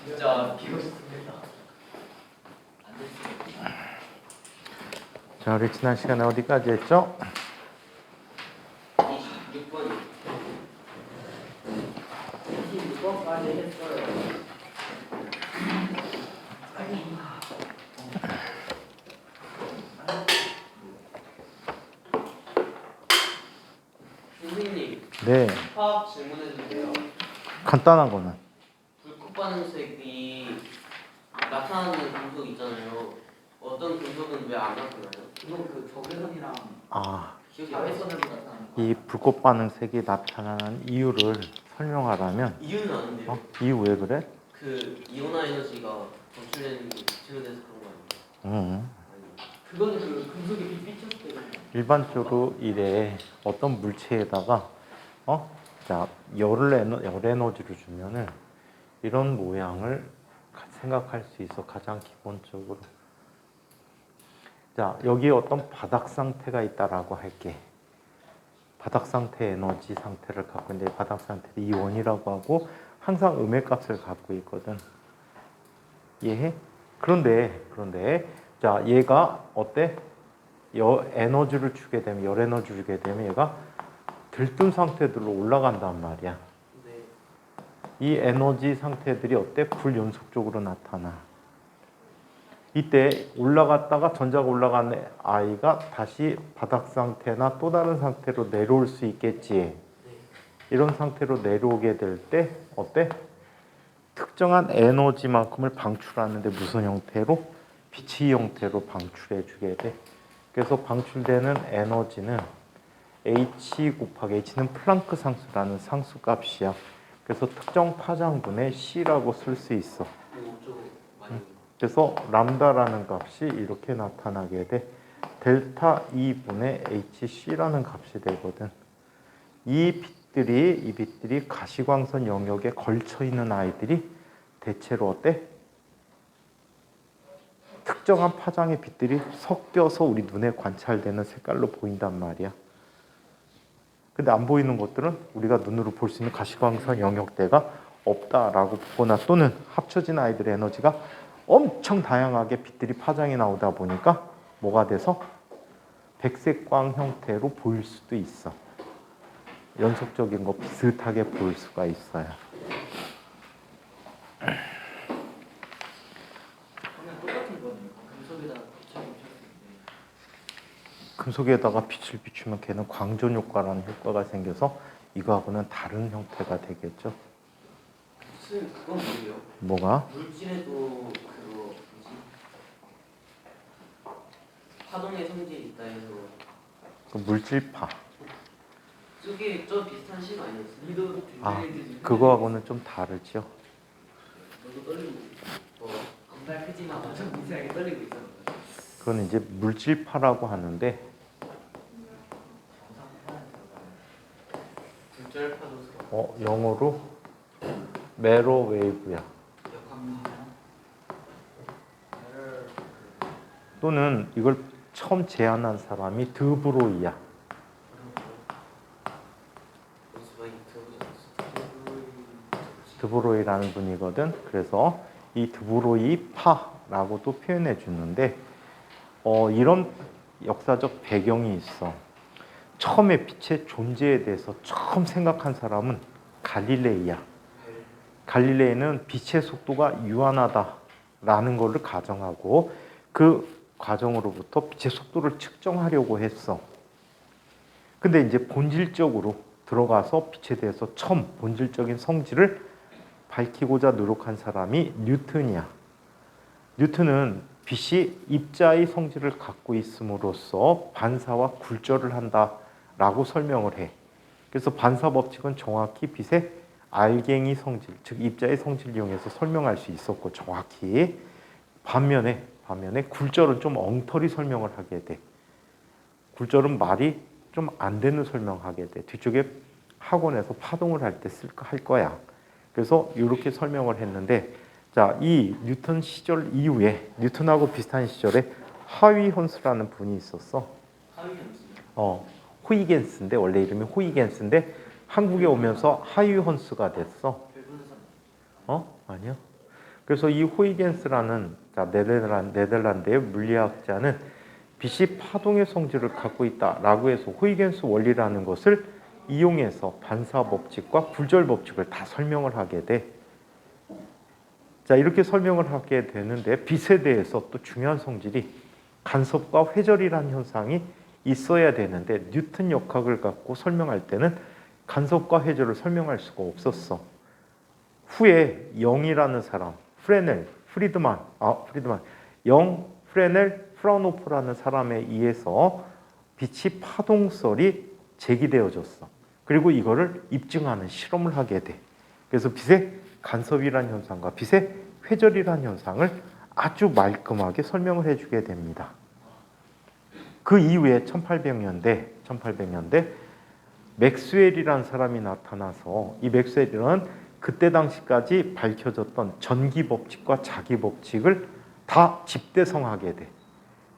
진짜 비고 싶습니다. 자, 우리 지난 시간에 어디까지 했죠? 26번이요. 26번까지 했어요. 선생님, 네, 화학 질문해 주세요. 간단한 거는 불꽃 반응색이 나타나는 금속 있잖아요. 어떤 금속은 왜 안 나타나요? 이거 그 적외선이랑 기억이 안 나요. 자외선으로 나타나는 거. 이 불꽃 반응색이 나타나는 이유를 설명하라면 이유는 아는데요. 이유 왜 그래? 그 이온화 에너지가 검출되는 게 빛으로 돼서 그런 거 아니에요? 아니요. 그거는 그 금속이 비쳤을 때. 일반적으로 이래 어떤 물체에다가 자, 열 에너지를 주면은 이런 모양을 생각할 수 있어. 가장 기본적으로. 자, 여기에 어떤 바닥 상태가 있다라고 할게. 바닥 상태 에너지 상태를 갖고 있는데 바닥 상태를 이온이라고 하고 항상 음의 값을 갖고 있거든. 이해해? 그런데 자, 얘가 어때? 에너지를 주게 되면 열 에너지 주게 되면 얘가 들뜬 상태들로 올라간단 말이야. 네. 이 에너지 상태들이 어때? 불연속적으로 나타나. 이때 올라갔다가 전자가 올라간 아이가 다시 바닥 상태나 또 다른 상태로 내려올 수 있겠지. 네. 이런 상태로 내려오게 될 때 어때? 특정한 에너지만큼을 방출하는데 무슨 형태로? 빛의 형태로 방출해 주게 돼. 그래서 방출되는 에너지는 H 곱하기 H는 플랑크 상수라는 상수값이야. 그래서 특정 파장분의 C라고 쓸 수 있어. 어쩌고 많이. 그래서 람다라는 값이 이렇게 나타나게 돼. 델타 E분의 HC라는 값이 되거든. 이 빛들이 가시광선 영역에 걸쳐 있는 아이들이 대체로 어때? 특정한 파장의 빛들이 섞여서 우리 눈에 관찰되는 색깔로 보인단 말이야. 근데 안 보이는 것들은 우리가 눈으로 볼 수 있는 가시광선 영역대가 없다라고 보거나 또는 합쳐진 아이들의 에너지가 엄청 다양하게 빛들이 파장이 나오다 보니까 뭐가 돼서 백색광 형태로 보일 수도 있어. 연속적인 거 비슷하게 보일 수가 있어요. 그러면 똑같은 거네요. 금속에다가 빛을 비쳤을 때. 금속에다가 빛을 비추면 걔는 광전 효과라는 효과가 생겨서 이거하고는 다른 형태가 되겠죠. 무슨 그건 뭐예요? 뭐가? 물질에도 그거 뭐지? 파동의 성질이 있다 해서 그 물질파. 저게 좀 비슷한 식 아니었어요? 그거하고는 좀 다르죠. 너도 떨리고 겁나 크지만 엄청 미세하게 떨리고 있어. 그건 이제 물질파라고 하는데 불절파도 영어로 메로 웨이브야. 또는 이걸 처음 제안한 사람이 드브로이야. 드브로이라는 분이거든. 그래서 이 드브로이 파라고도 표현해 주는데 이런 역사적 배경이 있어. 처음에 빛의 존재에 대해서 처음 생각한 사람은 갈릴레이야. 갈릴레이는 빛의 속도가 유한하다라는 것을 가정하고 그 과정으로부터 빛의 속도를 측정하려고 했어. 근데 이제 본질적으로 들어가서 빛에 대해서 처음 본질적인 성질을 밝히고자 노력한 사람이 뉴턴이야. 뉴턴은 빛이 입자의 성질을 갖고 있음으로써 반사와 굴절을 한다라고 설명을 해. 그래서 반사 법칙은 정확히 빛의 알갱이 성질, 즉 입자의 성질을 이용해서 설명할 수 있었고 정확히 반면에 굴절은 좀 엉터리 설명을 하게 돼. 굴절은 말이 좀 안 되는 설명하게 돼. 뒤쪽에 학원에서 파동을 할 때 할 거야. 그래서 이렇게 설명을 했는데 자, 이 뉴턴 시절 이후에 뉴턴하고 비슷한 시절에 하위헌스라는 분이 있었어. 하위헌스? 호이겐스인데 원래 이름이 호이겐스인데 한국에 오면서 하이헌스가 됐어. 아니요. 그래서 이 호이겐스라는 네덜란드의 물리학자는 빛이 파동의 성질을 갖고 있다라고 해서 호이겐스 원리라는 것을 이용해서 반사 법칙과 굴절 법칙을 다 설명을 하게 돼. 자, 이렇게 설명을 하게 되는데 빛에 대해서 또 중요한 성질이 간섭과 회절이라는 현상이 있어야 되는데 뉴턴 역학을 갖고 설명할 때는 간섭과 회절을 설명할 수가 없었어. 후에 영이라는 사람, 프리드만, 프레넬 프라우노프라는 사람에 의해서 빛이 파동설이 제기되어졌어. 그리고 이거를 입증하는 실험을 하게 돼. 그래서 빛의 간섭이라는 현상과 빛의 회절이라는 현상을 아주 말끔하게 설명을 해주게 됩니다. 그 이후에 1800년대 맥스웰이라는 사람이 나타나서 이 맥스웰은 그때 당시까지 밝혀졌던 전기 법칙과 자기 법칙을 다 집대성하게 돼.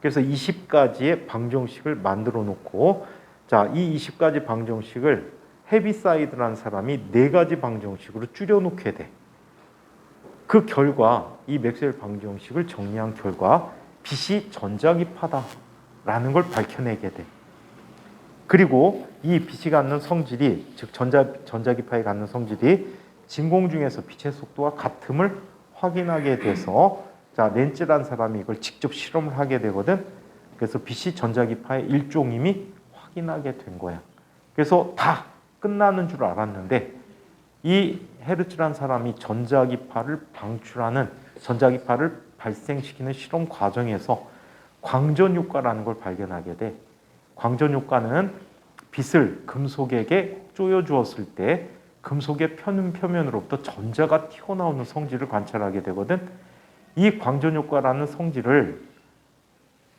그래서 20가지의 방정식을 만들어 놓고, 자, 이 20가지 방정식을 헤비사이드라는 사람이 4가지 방정식으로 줄여 놓게 돼. 그 결과 이 맥스웰 방정식을 정리한 결과 빛이 전자기파다라는 걸 밝혀내게 돼. 그리고 이 빛이 갖는 성질이, 즉 전자기파에 갖는 성질이 진공 중에서 빛의 속도와 같음을 확인하게 돼서, 자, 렌츠라는 사람이 이걸 직접 실험을 하게 되거든. 그래서 빛이 전자기파의 일종임이 확인하게 된 거야. 그래서 다 끝나는 줄 알았는데 이 헤르츠라는 사람이 전자기파를 발생시키는 실험 과정에서 광전 효과라는 걸 발견하게 돼. 광전 효과는 빛을 금속에게 쪼여 주었을 때 금속의 표면으로부터 전자가 튀어나오는 성질을 관찰하게 되거든. 이 광전 효과라는 성질을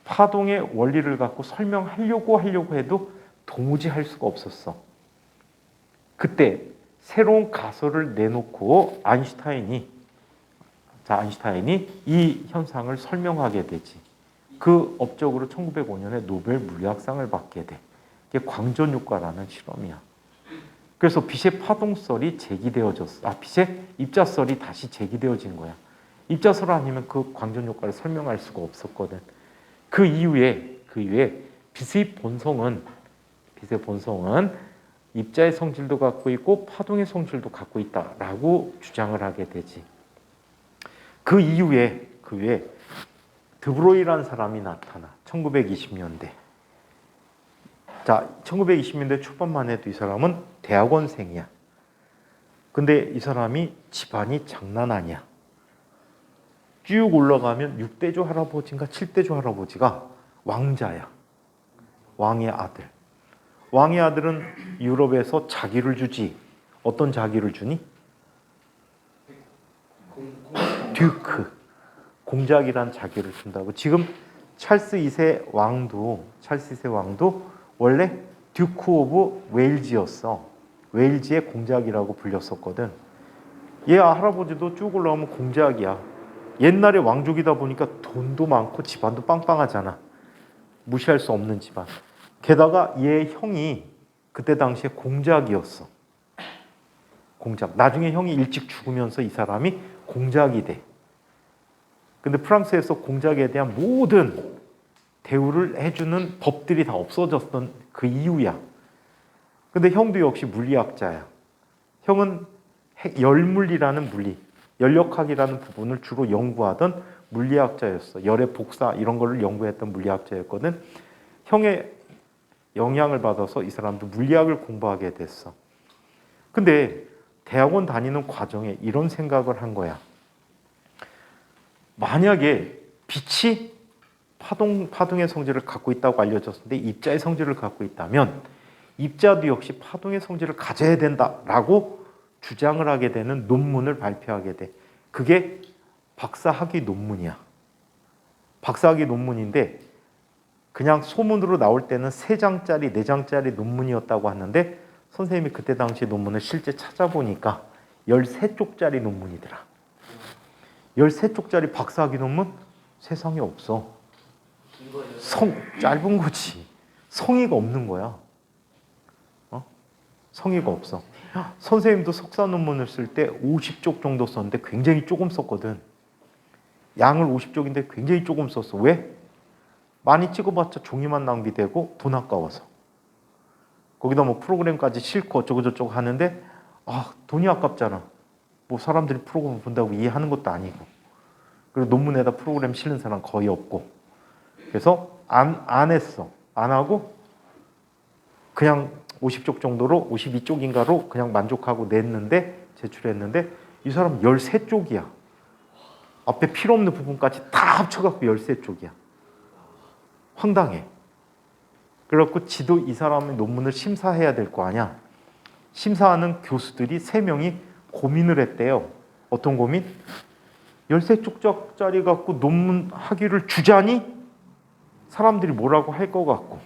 파동의 원리를 갖고 설명하려고 해도 도무지 할 수가 없었어. 그때 새로운 가설을 내놓고 아인슈타인이 이 현상을 설명하게 되지. 그 업적으로 1905년에 노벨 물리학상을 받게 돼. 이게 광전 효과라는 실험이야. 그래서 빛의 파동설이 제기되어졌어. 빛의 입자설이 다시 제기되어진 거야. 입자설 아니면 그 광전 효과를 설명할 수가 없었거든. 그 이후에 빛의 본성은 입자의 성질도 갖고 있고 파동의 성질도 갖고 있다라고 주장을 하게 되지. 그 이후에 드브로이라는 사람이 나타나. 1920년대. 자, 1920년대 초반만 해도 이 사람은 대학원생이야. 근데 이 사람이 집안이 장난 아니야. 쭉 올라가면 6대조 할아버지인가 7대조 할아버지가 왕자야. 왕의 아들. 왕의 아들은 유럽에서 자기를 주지. 어떤 자기를 주니? 듀크. 공작이란 자기를 준다고. 지금 찰스 2세 왕도 원래 듀크 오브 웨일즈였어. 웨일즈의 공작이라고 불렸었거든. 얘 할아버지도 쭉 올라오면 공작이야. 옛날에 왕족이다 보니까 돈도 많고 집안도 빵빵하잖아. 무시할 수 없는 집안. 게다가 얘 형이 그때 당시에 공작이었어. 공작. 나중에 형이 일찍 죽으면서 이 사람이 공작이 돼. 근데 프랑스에서 공작에 대한 모든 대우를 해주는 법들이 다 없어졌던 그 이유야. 근데 형도 역시 물리학자야. 형은 열물리라는 물리, 열역학이라는 부분을 주로 연구하던 물리학자였어. 열의 복사 이런 거를 연구했던 물리학자였거든. 형의 영향을 받아서 이 사람도 물리학을 공부하게 됐어. 근데 대학원 다니는 과정에 이런 생각을 한 거야. 만약에 빛이 파동의 성질을 갖고 있다고 알려졌는데 입자의 성질을 갖고 있다면 입자도 역시 파동의 성질을 가져야 된다라고 주장을 하게 되는 논문을 발표하게 돼. 그게 박사학위 논문이야. 박사학위 논문인데 그냥 소문으로 나올 때는 3장짜리, 4장짜리 논문이었다고 하는데 선생님이 그때 당시 논문을 실제 찾아보니까 13쪽짜리 논문이더라. 13쪽짜리 박사학위 논문 세상에 없어. 짧은 거지. 성의가 없는 거야. 성의가 없어. 선생님도 석사 논문을 쓸 때 50쪽 정도 썼는데 굉장히 조금 썼거든. 양을 50쪽인데 굉장히 조금 썼어. 왜? 많이 찍어봤자 종이만 낭비되고 돈 아까워서. 거기다 뭐 프로그램까지 싣고 어쩌고저쩌고 하는데 돈이 아깝잖아. 뭐 사람들이 프로그램 본다고 이해하는 것도 아니고. 그리고 논문에다 프로그램 실는 사람 거의 없고. 그래서 안 했어. 안 하고 그냥 50쪽 정도로 52쪽인가로 그냥 만족하고 냈는데 제출했는데 이 사람 13쪽이야. 앞에 필요 없는 부분까지 다 합쳐갖고 13쪽이야. 황당해. 그래갖고 지도 이 사람의 논문을 심사해야 될 거 아니야. 심사하는 교수들이 3명이 고민을 했대요. 어떤 고민? 13쪽짜리 갖고 논문 학위를 주자니 사람들이 뭐라고 할 것 같고,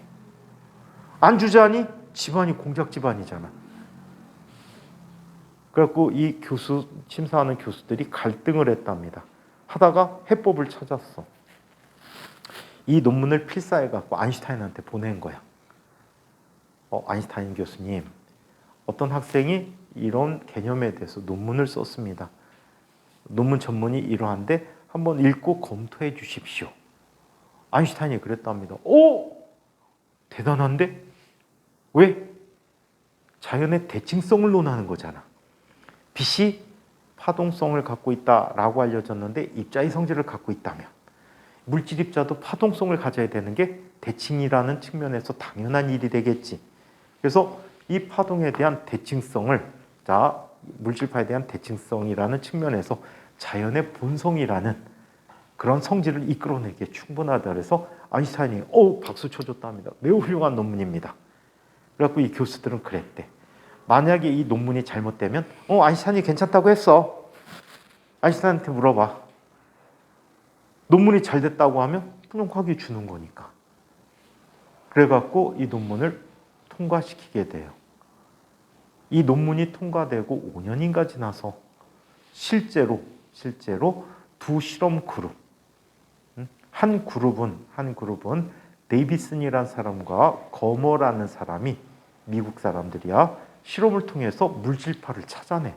안 주자니 집안이 공작 집안이잖아. 그래갖고 이 심사하는 교수들이 갈등을 했답니다. 하다가 해법을 찾았어. 이 논문을 필사해갖고 아인슈타인한테 보낸 거야. 아인슈타인 교수님, 어떤 학생이 이런 개념에 대해서 논문을 썼습니다. 논문 전문이 이러한데 한번 읽고 검토해 주십시오. 아인슈타인이 그랬답니다. 대단한데? 왜? 자연의 대칭성을 논하는 거잖아. 빛이 파동성을 갖고 있다라고 알려졌는데 입자의 성질을 갖고 있다면 물질 입자도 파동성을 가져야 되는 게 대칭이라는 측면에서 당연한 일이 되겠지. 그래서 이 파동에 대한 대칭성을 물질파에 대한 대칭성이라는 측면에서 자연의 본성이라는 그런 성질을 이끌어내기에 충분하다. 그래서 아인슈타인이 박수 쳐줬답니다. 매우 훌륭한 논문입니다. 그래갖고 이 교수들은 그랬대. 만약에 이 논문이 잘못되면 아인슈타인이 괜찮다고 했어. 아인슈타인한테 물어봐. 논문이 잘 됐다고 하면 그냥 학위 주는 거니까. 그래갖고 이 논문을 통과시키게 돼요. 이 논문이 통과되고 5년인가 지나서 실제로 두 실험 그룹, 한 그룹은 데이비슨이라는 사람과 거머라는 사람이 미국 사람들이야. 실험을 통해서 물질파를 찾아내.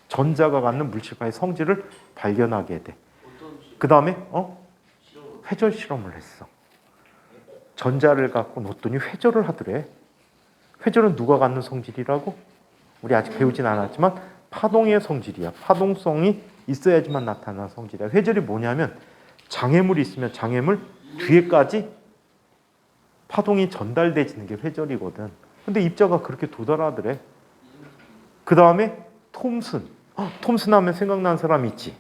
전자가 갖는 물질파의 성질을 발견하게 돼. 그 다음에 회절 실험을 했어. 전자를 갖고 놨더니 회절을 하더래. 회절은 누가 갖는 성질이라고? 우리 아직 배우진 않았지만 파동의 성질이야. 파동성이 있어야지만 나타나는 성질이야. 회절이 뭐냐면 장애물이 있으면 장애물 뒤에까지 파동이 전달되지는 게 회절이거든. 근데 입자가 그렇게 도달하더래. 그 다음에 톰슨. 톰슨 하면 생각나는 사람 있지?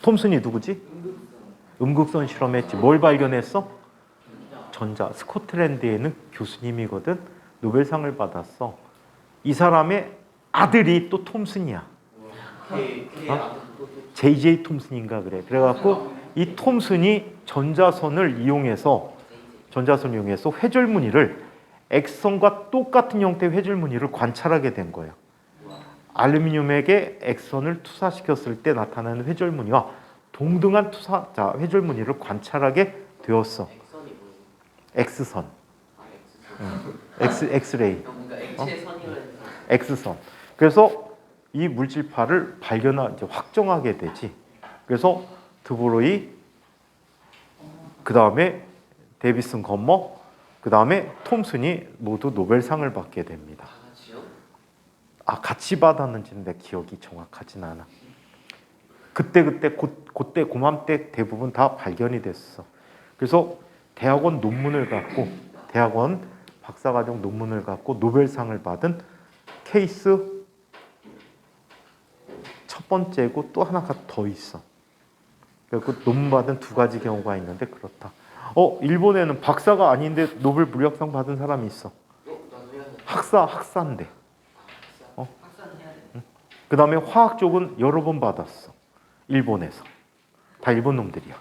톰슨이 누구지? 음극선 실험했지. 뭘 발견했어? 전자. 스코틀랜드에 있는 교수님이거든. 노벨상을 받았어. 이 사람의 아들이 또 톰슨이야. J.J. 톰슨인가 그래. 그래갖고 이 톰슨이 전자선을 이용해서 회절무늬를 X선과 똑같은 형태의 회절무늬를 관찰하게 된 거예요. 알루미늄에게 X선을 투사시켰을 때 나타나는 회절무늬와 동등한 회절무늬를 관찰하게 되었어. X선. 엑스레이. X선. 그래서 이 물질파를 확정하게 되지. 그래서 드브로이, 그 다음에 데이비슨 건머, 그 다음에 톰슨이 모두 노벨상을 받게 됩니다. 같이 받았는지는 내 기억이 정확하진 않아. 그때 고맘때 대부분 다 발견이 됐어. 그래서 대학원 박사과정 논문을 갖고 노벨상을 받은 케이스 첫 번째고 또 하나가 더 있어. 그리고 논문 받은 2가지 경우가 있는데 그렇다. 일본에는 박사가 아닌데 노벨 물리학상 받은 사람이 있어. 학사인데. 그 다음에 화학 쪽은 여러 번 받았어. 일본에서. 다 일본 놈들이야.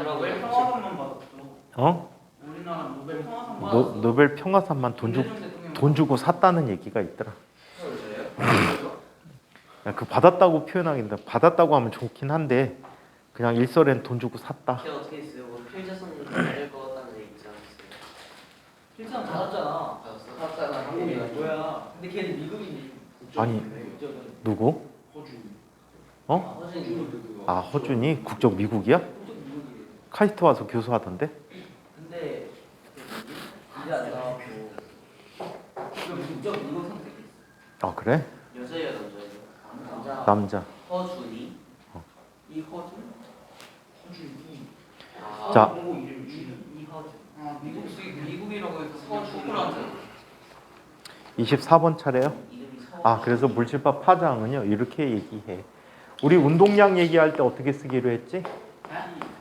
노벨 평화상만 받았죠. 우리나라 노벨 평화상 받았어. 노벨 평화상만 돈 주고 샀다는 얘기가 있더라. 그 받았다고 표현하긴다. 받았다고 하면 좋긴 한데 그냥 일설엔 돈 주고 샀다. 어떻게 했어요? 필자선을 받을 것 같다는 얘기 있지 않았어요? 필수는 받았잖아. 받았잖아. 한국이가 뭐야? 근데 걔는 미국인데. 아니 국적은 누구? 호주. 어? 호주. 아 허준이 국적 미국이야? 국적 미국이래. 카이스트 와서 교수하던데? 근데 이제 안 나왔고. 그 국적 미국 선택했어. 아 그래? 여자예요, 남자예요? 남자. 남자. 허준이? 이허준? 호주이. 자. 공고 이름 이허준. 아 미국이라고 해서 서울한테. 24번 차례요? 이름이 서. 아 그래서 물질파 파장은요 이렇게 얘기해. 우리 운동량 얘기할 때 어떻게 쓰기로 했지?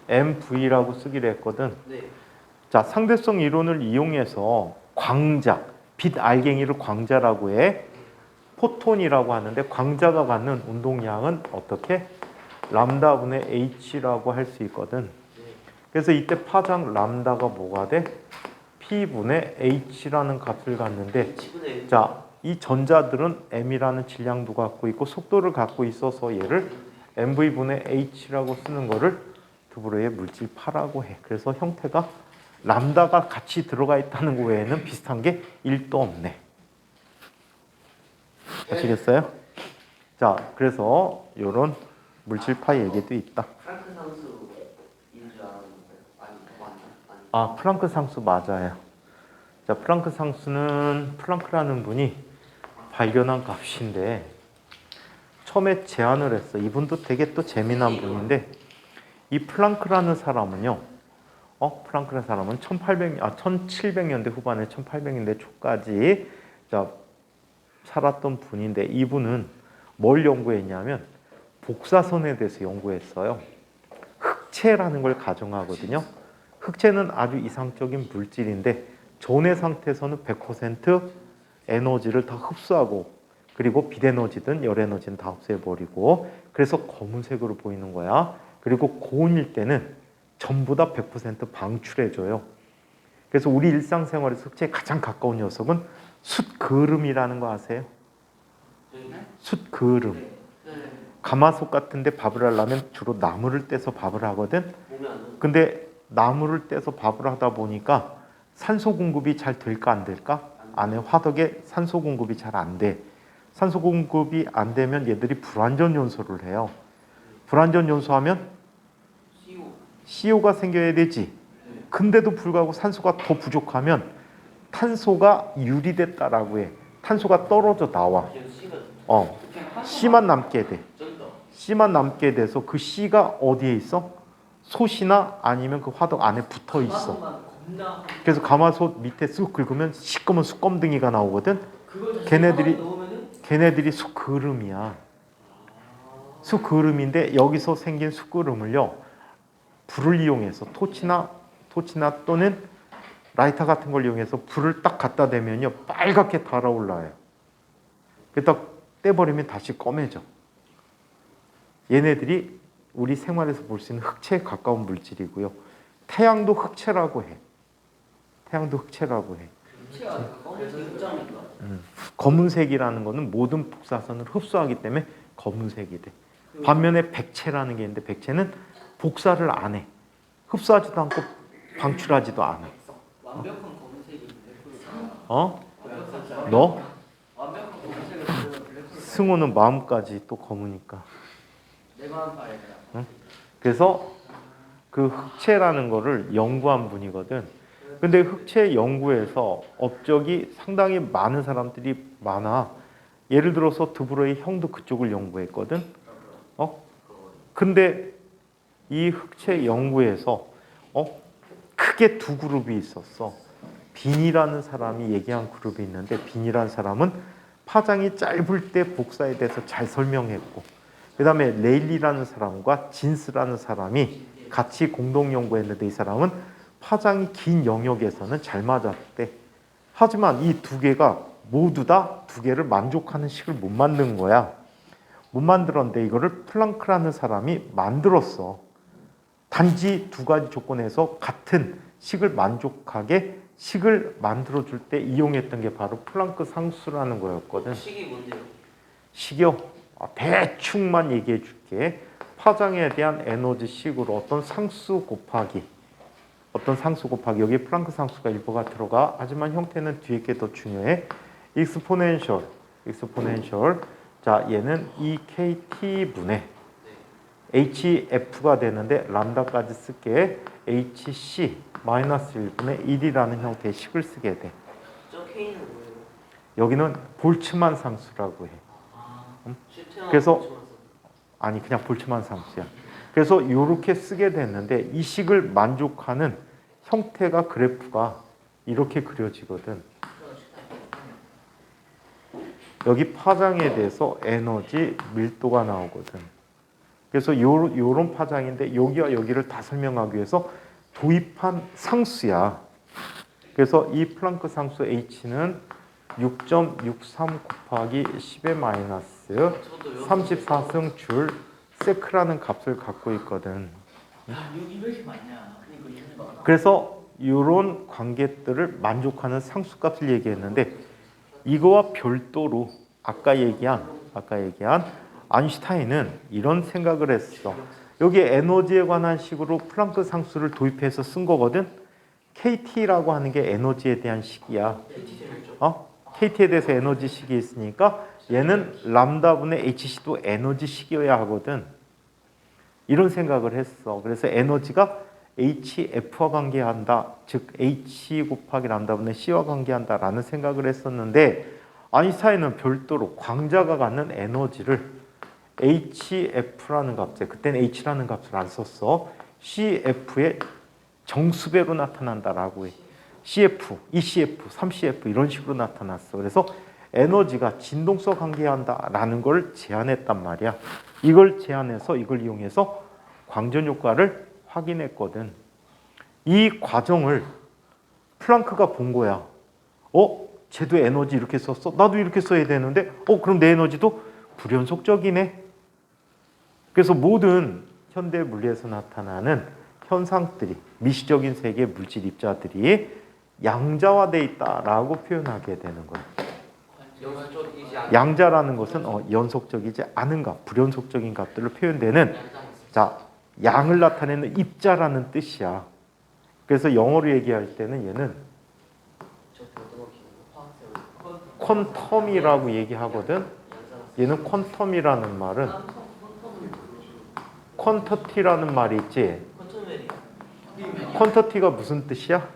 MV라고 쓰기로 했거든. 네. 자 상대성 이론을 이용해서 광자, 빛 알갱이를 광자라고 해. 포톤이라고 하는데 광자가 갖는 운동량은 어떻게? 람다분의 H라고 할 수 있거든. 그래서 이때 파장 람다가 뭐가 돼? P분의 H라는 값을 갖는데 지분의 자, 이 전자들은 m이라는 질량도 갖고 있고 속도를 갖고 있어서 얘를 mv분의 h라고 쓰는 거를 드브로이의 물질파라고 해. 그래서 형태가 람다가 같이 들어가 있다는 거 외에는 비슷한 게 1도 없네. 아시겠어요? 자, 그래서 이런 물질파 얘기도 있다. 프랑크 상수인 줄 알았는데 아니 맞나? 아니. 아, 플랑크 상수 맞아요. 자, 플랑크 상수는 플랑크라는 분이 발견한 값인데 처음에 제안을 했어. 이분도 되게 또 재미난 분인데 이 플랑크라는 사람은요. 플랑크라는 사람은 1700년대 후반에 1800년대 초까지 자, 살았던 분인데 이분은 뭘 연구했냐면 복사선에 대해서 연구했어요. 흑체라는 걸 가정하거든요. 흑체는 아주 이상적인 물질인데 존의 상태에서는 100% 에너지를 다 흡수하고 그리고 빛에너지든 열에너지는 다 없애버리고 그래서 검은색으로 보이는 거야. 그리고 고온일 때는 전부 다 100% 방출해줘요. 그래서 우리 일상생활에서 흑체에 가장 가까운 녀석은 숯그름이라는 거 아세요? 숯그름. 네. 가마솥 같은 데 밥을 하려면 주로 나무를 떼서 밥을 하거든. 보면은 근데 나무를 떼서 밥을 하다 보니까 산소 공급이 잘 될까 안 될까? 안에 화덕에 산소 공급이 잘 안 돼. 산소 공급이 안 되면 얘들이 불완전 연소를 해요. 불완전 연소하면 CO가 생겨야 되지. 근데도 불구하고 산소가 더 부족하면 탄소가 유리됐다라고 해. 탄소가 떨어져 나와. C만 남게 돼. C만 남게 돼서 그 C가 어디에 있어? 솥이나 아니면 그 화덕 안에 붙어 있어. 그래서 가마솥 밑에 쑥 긁으면 시꺼먼 숯검둥이가 나오거든. 걔네들이 숯그름이야. 숯그름인데 여기서 생긴 숯그름을요 불을 이용해서 토치나 또는 라이터 같은 걸 이용해서 불을 딱 갖다 대면요 빨갛게 달아올라요. 그딱 떼버리면 다시 검해져. 얘네들이 우리 생활에서 볼 수 있는 흑체에 가까운 물질이고요. 태양도 흑체라고 해. 태양도 흑체라고 해. 검은색이라는 거는 모든 복사선을 흡수하기 때문에 검은색이 돼. 반면에 백체라는 게 있는데 백체는 복사를 안 해. 흡수하지도 않고 방출하지도 않아. 완벽한 검은색이 너? 완벽한 검은색을 승호는 마음까지 또 검으니까. 내 마음 파야. 그래서 그 흑체라는 거를 연구한 분이거든. 근데 흑체 연구에서 업적이 상당히 많은 사람들이 많아. 예를 들어서 드브로이 형도 그쪽을 연구했거든. 근데 이 흑체 연구에서 크게 두 그룹이 있었어. 빈이라는 사람이 얘기한 그룹이 있는데 빈이라는 사람은 파장이 짧을 때 복사에 대해서 잘 설명했고 그 다음에 레일리라는 사람과 진스라는 사람이 같이 공동 연구했는데 이 사람은 파장이 긴 영역에서는 잘 맞았대. 하지만 이 두 개가 모두 다 두 개를 만족하는 식을 못 만든 거야. 못 만들었는데 이거를 플랑크라는 사람이 만들었어. 단지 두 가지 조건에서 같은 식을 만족하게 식을 만들어줄 때 이용했던 게 바로 플랑크 상수라는 거였거든. 식이 뭔데요? 식이요? 대충만 얘기해 줄게. 파장에 대한 에너지 식으로 어떤 상수 곱하기 어떤 상수 곱하기 여기에 플랑크 상수가 일부가 들어가. 하지만 형태는 뒤에 게 더 중요해. 익스포넨셜. 자, 얘는 EKT분의 HF가 되는데 람다까지 쓸게. HC 마이너스 1분의 1이라는 형태의 식을 쓰게 돼. 저 K는 뭐예요? 여기는 볼츠만 상수라고 해. 실체만 그래서- 볼츠만 써요. 아니 그냥 볼츠만 상수야. 그래서 이렇게 쓰게 됐는데 이 식을 만족하는 형태가 그래프가 이렇게 그려지거든. 여기 파장에 대해서 에너지 밀도가 나오거든. 그래서 요런 파장인데 여기와 여기를 다 설명하기 위해서 도입한 상수야. 그래서 이 플랑크 상수 H는 6.63 곱하기 10의 마이너스 저도 34승 줄 세크라는 값을 갖고 있거든. 여기 이것이 맞냐? 그러니까 이거 그래서 이런 관계들을 만족하는 상수값을 얘기했는데 이거와 별도로 아까 얘기한 아인슈타인은 이런 생각을 했어. 여기 에너지에 관한 식으로 플랑크 상수를 도입해서 쓴 거거든. KT라고 하는 게 에너지에 대한 식이야. KT에 대해서 에너지 식이 있으니까 얘는 람다분의 HC도 에너지 식이어야 하거든. 이런 생각을 했어. 그래서 에너지가 HF와 관계한다. 즉 H 곱하기 람다분의 C와 관계한다라는 생각을 했었는데 아인슈타인은 별도로 광자가 갖는 에너지를 HF라는 값에 그때는 H라는 값을 안 썼어. CF의 정수배로 나타난다라고 해. CF, ECF, 3CF 이런 식으로 나타났어. 그래서 에너지가 진동성 관계한다라는 걸 제안했단 말이야. 이걸 제안해서 이걸 이용해서 광전 효과를 확인했거든. 이 과정을 플랑크가 본 거야. 쟤도 에너지 이렇게 썼어? 나도 이렇게 써야 되는데 그럼 내 에너지도 불연속적이네. 그래서 모든 현대 물리에서 나타나는 현상들이 미시적인 세계 물질 입자들이 양자화되어 있다라고 표현하게 되는 거야. 연속적이지 않은 양자라는 것은 연속적이지 않은 값, 불연속적인 값들로 표현되는 자 양을 나타내는 입자라는 뜻이야. 그래서 영어로 얘기할 때는 얘는 저 고등학교 퀀텀이라고 얘기하거든. 얘는 퀀텀이라는 말은 퀀터티라는 말이 있지. 퀀텀메리 퀀터티가 무슨 뜻이야?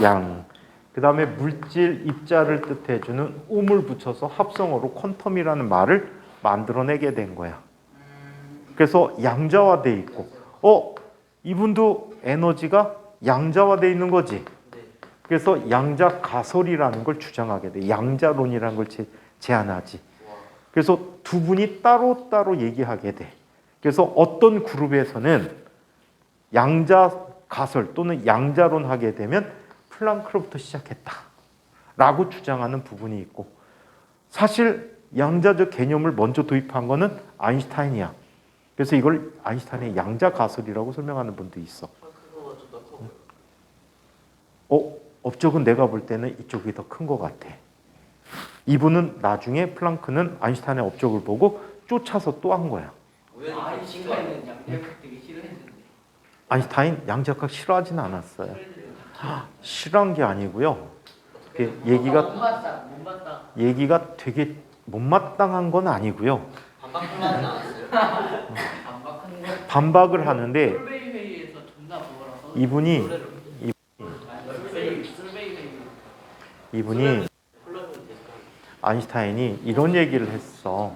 양. 그 다음에 물질 입자를 뜻해주는 음을 붙여서 합성어로 퀀텀이라는 말을 만들어내게 된 거야. 그래서 양자화돼 있고, 이분도 에너지가 양자화돼 있는 거지. 그래서 양자 가설이라는 걸 주장하게 돼. 양자론이라는 걸 제안하지. 그래서 두 분이 따로따로 얘기하게 돼. 그래서 어떤 그룹에서는 양자 가설 또는 양자론 하게 되면 플랑크로부터 시작했다라고 주장하는 부분이 있고 사실 양자적 개념을 먼저 도입한 거는 아인슈타인이야. 그래서 이걸 아인슈타인의 양자 가설이라고 설명하는 분도 있어. 그거가 좀 더 커. 업적은 내가 볼 때는 이쪽이 더 큰 것 같아. 이분은 나중에 플랑크는 아인슈타인의 업적을 보고 쫓아서 또 한 거야. 우연히 겹친 거 아니에요? 아인슈타인은 양력학 되게 싫어했는데. 아인슈타인 양자역학 싫어하지는 않았어요. 싫어한 게 아니고요. 얘기가 되게 못마땅한 건 아니고요. 반박하지 않았어요? 반박한 거. 반박을 하는데 솔베이 회의에서 존나 먹어라서. 이분이 콜라겐 아인슈타인이 이런 얘기를 했어.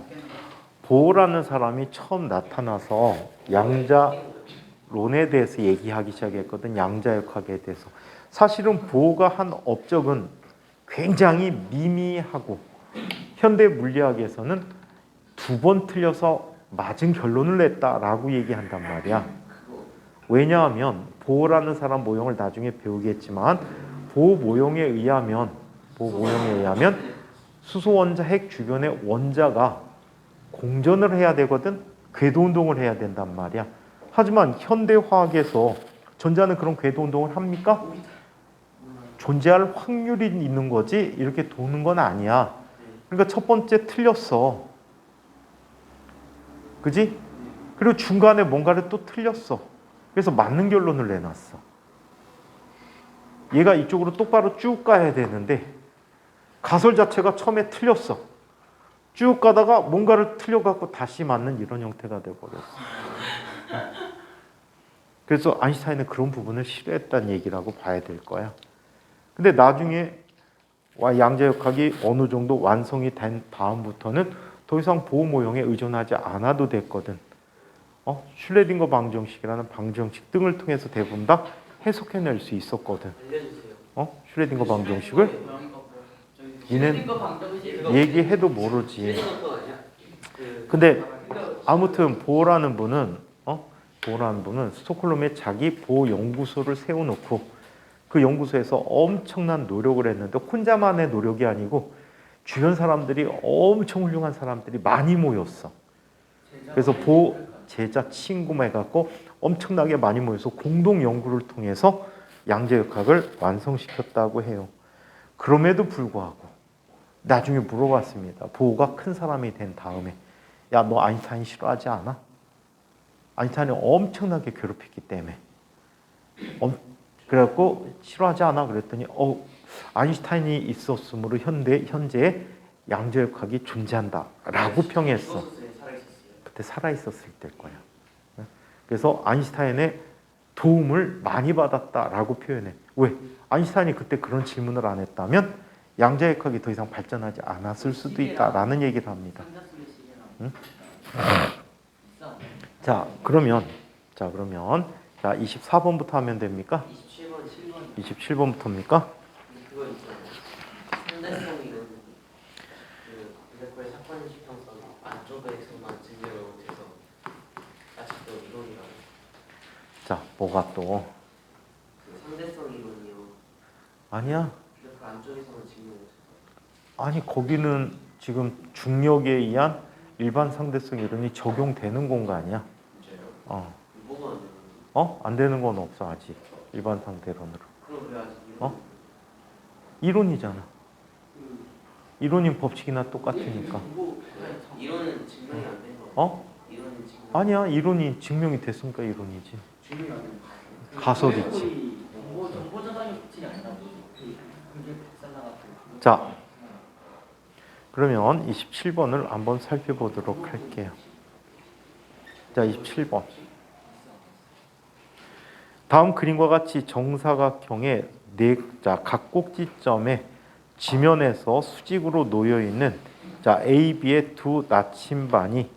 보어라는 사람이 처음 나타나서 양자론에 대해서 얘기하기 시작했거든. 양자역학에 대해서. 사실은 보어가 한 업적은 굉장히 미미하고 현대 물리학에서는 2번 틀려서 맞은 결론을 냈다라고 얘기한단 말이야. 왜냐하면 보어라는 사람 모형을 나중에 배우겠지만 보어 모형에 의하면 수소 원자 핵 주변의 원자가 공전을 해야 되거든. 궤도 운동을 해야 된단 말이야. 하지만 현대 화학에서 전자는 그런 궤도 운동을 합니까? 존재할 확률이 있는 거지 이렇게 도는 건 아니야. 그러니까 첫 번째 틀렸어. 그지? 그리고 중간에 뭔가를 또 틀렸어. 그래서 맞는 결론을 내놨어. 얘가 이쪽으로 똑바로 쭉 가야 되는데 가설 자체가 처음에 틀렸어. 쭉 가다가 뭔가를 틀려갖고 다시 맞는 이런 형태가 돼버렸어. 그래서 아인슈타인은 그런 부분을 싫어했다는 얘기라고 봐야 될 거야. 근데 나중에 양자역학이 어느 정도 완성이 된 다음부터는 더 이상 보호 모형에 의존하지 않아도 됐거든. 슐레딩거 방정식이라는 방정식 등을 통해서 대부분 다 해석해낼 수 있었거든. 알려주세요. 슐레딩거 방정식을 니는 얘기해도 모르지. 거 아니야? 근데 아무튼 보호라는 분은 스톡홀름에 자기 보호 연구소를 세워놓고 그 연구소에서 엄청난 노력을 했는데 혼자만의 노력이 아니고 주변 사람들이 엄청 훌륭한 사람들이 많이 모였어. 그래서 보호 제자 친구만 해갖고 엄청나게 많이 모여서 공동 연구를 통해서 양자역학을 완성시켰다고 해요. 그럼에도 불구하고 나중에 물어봤습니다. 보호가 큰 사람이 된 다음에 야, 너 아인슈타인 싫어하지 않아? 아인슈타인이 엄청나게 괴롭혔기 때문에 그래갖고 싫어하지 않아? 그랬더니 아인슈타인이 있었으므로 현재 양자역학이 존재한다 라고 평했어. 그때 살아있었을 때일 거야. 그래서 아인슈타인의 도움을 많이 받았다라고 표현해. 왜? 아인슈타인이 그때 그런 질문을 안 했다면 양자역학이 더 이상 발전하지 않았을 수도 있다라는 얘기를 합니다. 응? 자, 그러면 24번부터 하면 됩니까? 27번부터입니까? 그거 있잖아요. 상대성 이론. 블랙홀의 사건 실평성 안쪽에서만 증명을 못해서 아직도 이론이라고. 자, 뭐가 또? 상대성 이론이요. 아니야. 블랙홀 안쪽에서만 증명 못해서. 아니, 거기는 지금 중력에 의한 일반 상대성 이론이 적용되는 공간이야. 진짜요? 뭐가 안 되는 안 되는 건 없어 아직. 일반 상대론으로. 그럼 왜 아직 이론? 이론이잖아. 이론인 법칙이나 똑같으니까. 이론은 증명이 안 된 거. 이론은 증명. 아니야, 이론이 증명이 됐으니까 이론이지. 증명이 안 돼. 가설이지. 정보 저장이 법칙이 아니라 그게 백살나가지고. 자, 그러면 27번을 한번 살펴보도록 할게요. 자, 27번. 다음 그림과 같이 정사각형의 각 꼭지점에 지면에서 수직으로 놓여 있는 AB의 두 나침반이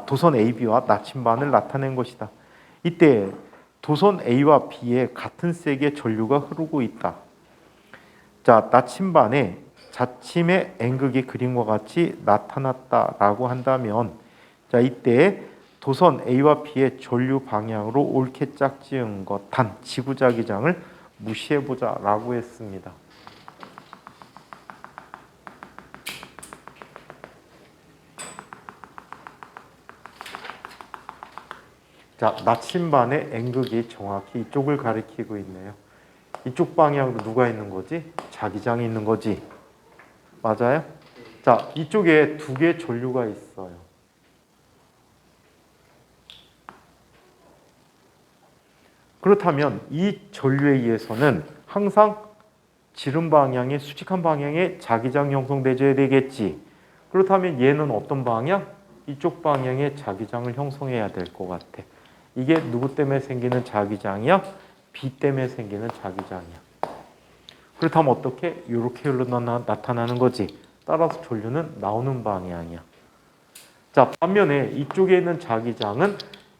도선 AB와 나침반을 나타낸 것이다. 이때 도선 A와 B에 같은 색의 전류가 흐르고 있다. 나침반에 자침의 N극이 그림과 같이 나타났다라고 한다면 이때 도선 A와 B의 전류 방향으로 옳게 짝지은 것 단 지구자기장을 무시해보자라고 했습니다. 나침반의 N극이 정확히 이쪽을 가리키고 있네요. 이쪽 방향으로 누가 있는 거지? 자기장이 있는 거지. 맞아요? 이쪽에 두 개의 전류가 있어요. 그렇다면 이 전류에 의해서는 항상 지름 방향의 수직한 방향에 자기장 형성되어야 되겠지. 그렇다면 얘는 어떤 방향? 이쪽 방향에 자기장을 형성해야 될 것 같아. 이게 누구 때문에 생기는 자기장이야? B 때문에 생기는 자기장이야. 그렇다면 어떻게? 이렇게 나타나는 거지. 따라서 전류는 나오는 방향이야. 반면에 이쪽에 있는 자기장은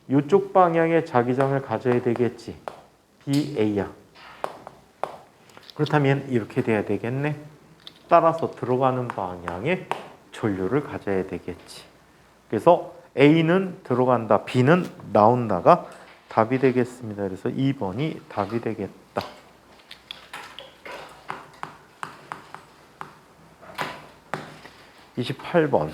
이쪽 방향의 자기장을 가져야 되겠지. BA야. 그렇다면 이렇게 돼야 되겠네. 따라서 들어가는 방향의 전류를 가져야 되겠지. 그래서 A는 들어간다, B는 나온다가 답이 되겠습니다. 그래서 2번이 답이 되겠다. (28번)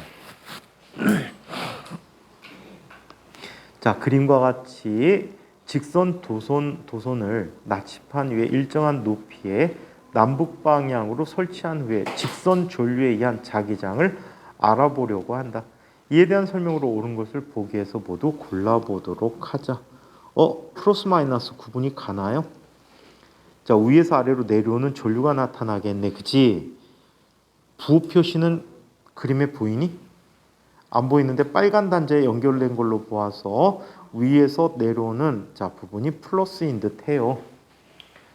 그림과 같이 직선 도선을 나침반 위에 일정한 높이의 남북 방향으로 설치한 후에 직선 전류에 의한 자기장을 알아보려고 한다. 이에 대한 설명으로 옳은 것을 보기 위해서 모두 골라보도록 하자. 플러스 마이너스 구분이 가나요? 자, 위에서 아래로 내려오는 전류가 나타나겠네. 그치? 부호 표시는 그림에 보이니? 안 보이는데 빨간 단자에 연결된 걸로 보아서 위에서 내려오는 자 부분이 플러스인 듯해요.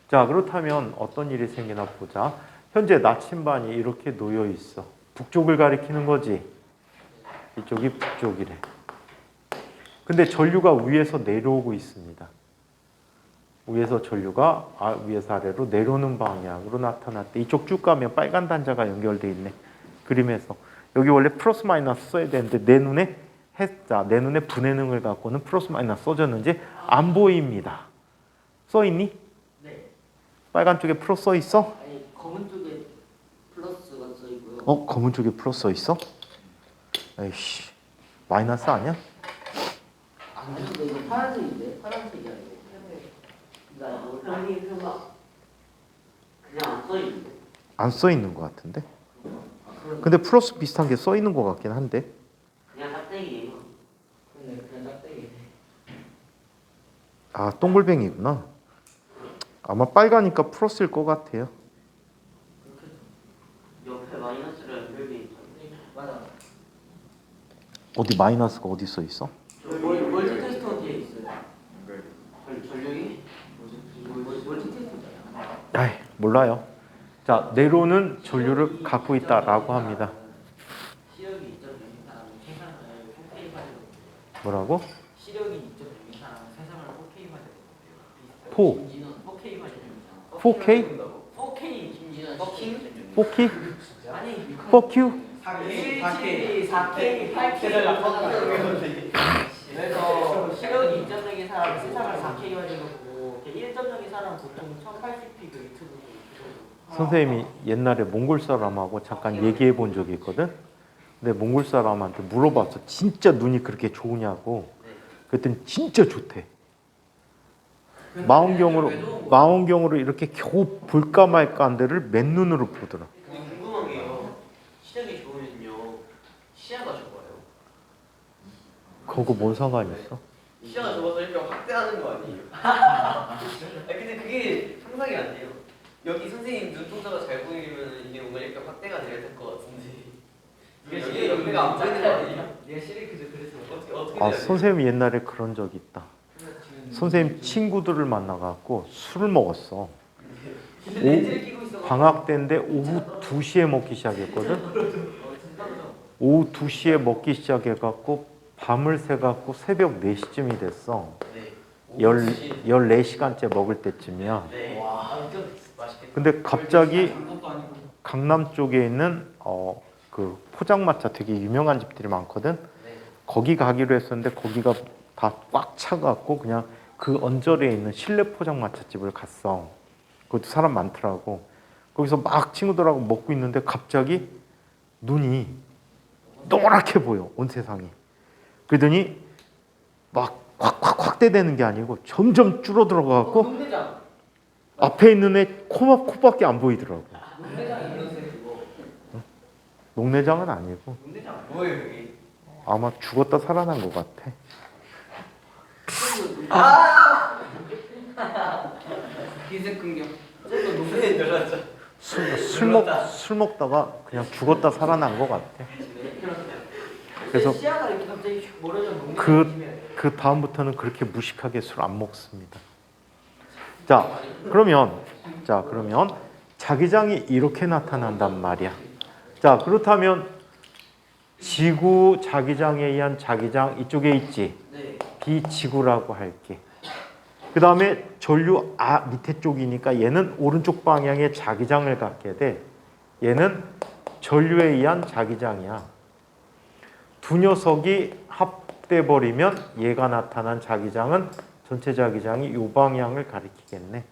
자, 그렇다면 어떤 일이 생기나 보자. 현재 나침반이 이렇게 놓여 있어. 북쪽을 가리키는 거지. 이쪽이 북쪽이래. 근데 전류가 위에서 내려오고 있습니다. 위에서 전류가 위에서 아래로 내려오는 방향으로 나타났대. 이쪽 쭉 가면 빨간 단자가 연결돼 있네. 그림에서. 여기 원래 플러스 마이너스 써야 되는데 내 눈에 분해능을 갖고는 플러스 마이너스 써졌는지 안 보입니다. 써 있니? 네. 빨간 쪽에 플러스 써 있어? 아니 검은 쪽에 플러스가 써 있고요. 검은 쪽에 플러스 써 있어? 에이씨, 마이너스 아니야? 안 근데 이거 파란색인데 파란색이 아니고. 그러니까 뭐 형이 그막 그냥 안 써 있는데. 안 써 있는 것 같은데? 그럼 근데 플러스 비슷한 게 써 있는 것 같긴 한데. 그냥 짝대기예요. 근데 그냥 짝대기. 동글뱅이구나. 아마 빨가니까 플러스일 것 같아요. 옆에 마이너스를 연결돼 있죠. 맞아. 어디 마이너스가 어디 써 있어? 멀티 테스터 뒤에 있어요. 전력이 멀티 테스터잖아. 아이, 몰라요. 자, 내로는 전류를 갖고 있다라고 합니다. 시력이 2.0인 사람은 세상을 4K 맞을 뭐라고? 시력이 2.0인 사람은 세상을 4K 맞을 4. 김진원 4K 맞을 4K? 4K 김진원 4K? 4K? 아니 4Q? 4K 8K 그래서 시력이 2.0인 사람은 세상을 4K 맞을 거고 1.0인 사람은 보통 1080p 유튜브 선생님이 옛날에 몽골 사람하고 잠깐 얘기해 본 적이 있거든. 근데 몽골 사람한테 물어봤어. 진짜 눈이 그렇게 좋으냐고. 그랬더니 진짜 좋대. 망원경으로 이렇게 겨우 볼까 말까 한 데를 맨눈으로 보더라. 근데 궁금한 게요. 시력이 좋으면요 시야가 좁아요. 그거 뭔 상관이 있어? 시야가 좁아서 이렇게 확대하는 거 아니에요? 근데 그게 상상이 안 돼요. 여기 선생님 눈동자가 잘 보이면 이게 뭔가 이렇게 확대가 돼야 될 것 같은데 여기 옆에가 안 보이는 거 아니에요? 내가 시력이 그래서 어떻게 돼야 돼요? 선생님이 옛날에 그런 적이 있다. 선생님 친구들을 만나갖고 술을 먹었어. 근데 렌즈를 끼고 있어. 방학 때인데 오후 2시에 먹기 시작했거든. 오후 2시에 먹기 시작해갖고 밤을 새갖고 새벽 4시쯤이 됐어. 네. 14시간째 먹을 때쯤이야. 네. 와, 맛있겠다. 근데 갑자기 장난도 아니고. 강남 쪽에 있는 그 포장마차 되게 유명한 집들이 많거든. 네. 거기 가기로 했었는데 거기가 다 꽉 차갖고 그냥 그 언저리에 있는 실내 포장마차 집을 갔어. 그것도 사람 많더라고. 거기서 막 친구들하고 먹고 있는데 갑자기 눈이 노랗게 보여. 온 세상이. 그러더니 막 확대되는 게 아니고 점점 줄어들어가갖고 농대장. 앞에 있는 애 코밖에 안 보이더라고. 농대장이 이런 색 그거. 녹내장은 아니고 농대장 뭐예요 여기? 아마 죽었다 살아난 것 같아. 흰색 긍정. 농대장 들어왔죠. 술 먹다가 그냥 죽었다 살아난 것 같아. 그래서 시야가 이렇게 갑자기 멀어져 농대장. 그 다음부터는 그렇게 무식하게 술 안 먹습니다. 자, 그러면 자기장이 이렇게 나타난단 말이야. 자, 그렇다면 지구 자기장에 의한 자기장 이쪽에 있지. 네. 비지구라고 할게. 그 다음에 전류 밑에 쪽이니까 얘는 오른쪽 방향의 자기장을 갖게 돼. 얘는 전류에 의한 자기장이야. 두 녀석이 합돼 버리면 얘가 나타난 자기장은 전체 자기장이 이 방향을 가리키겠네.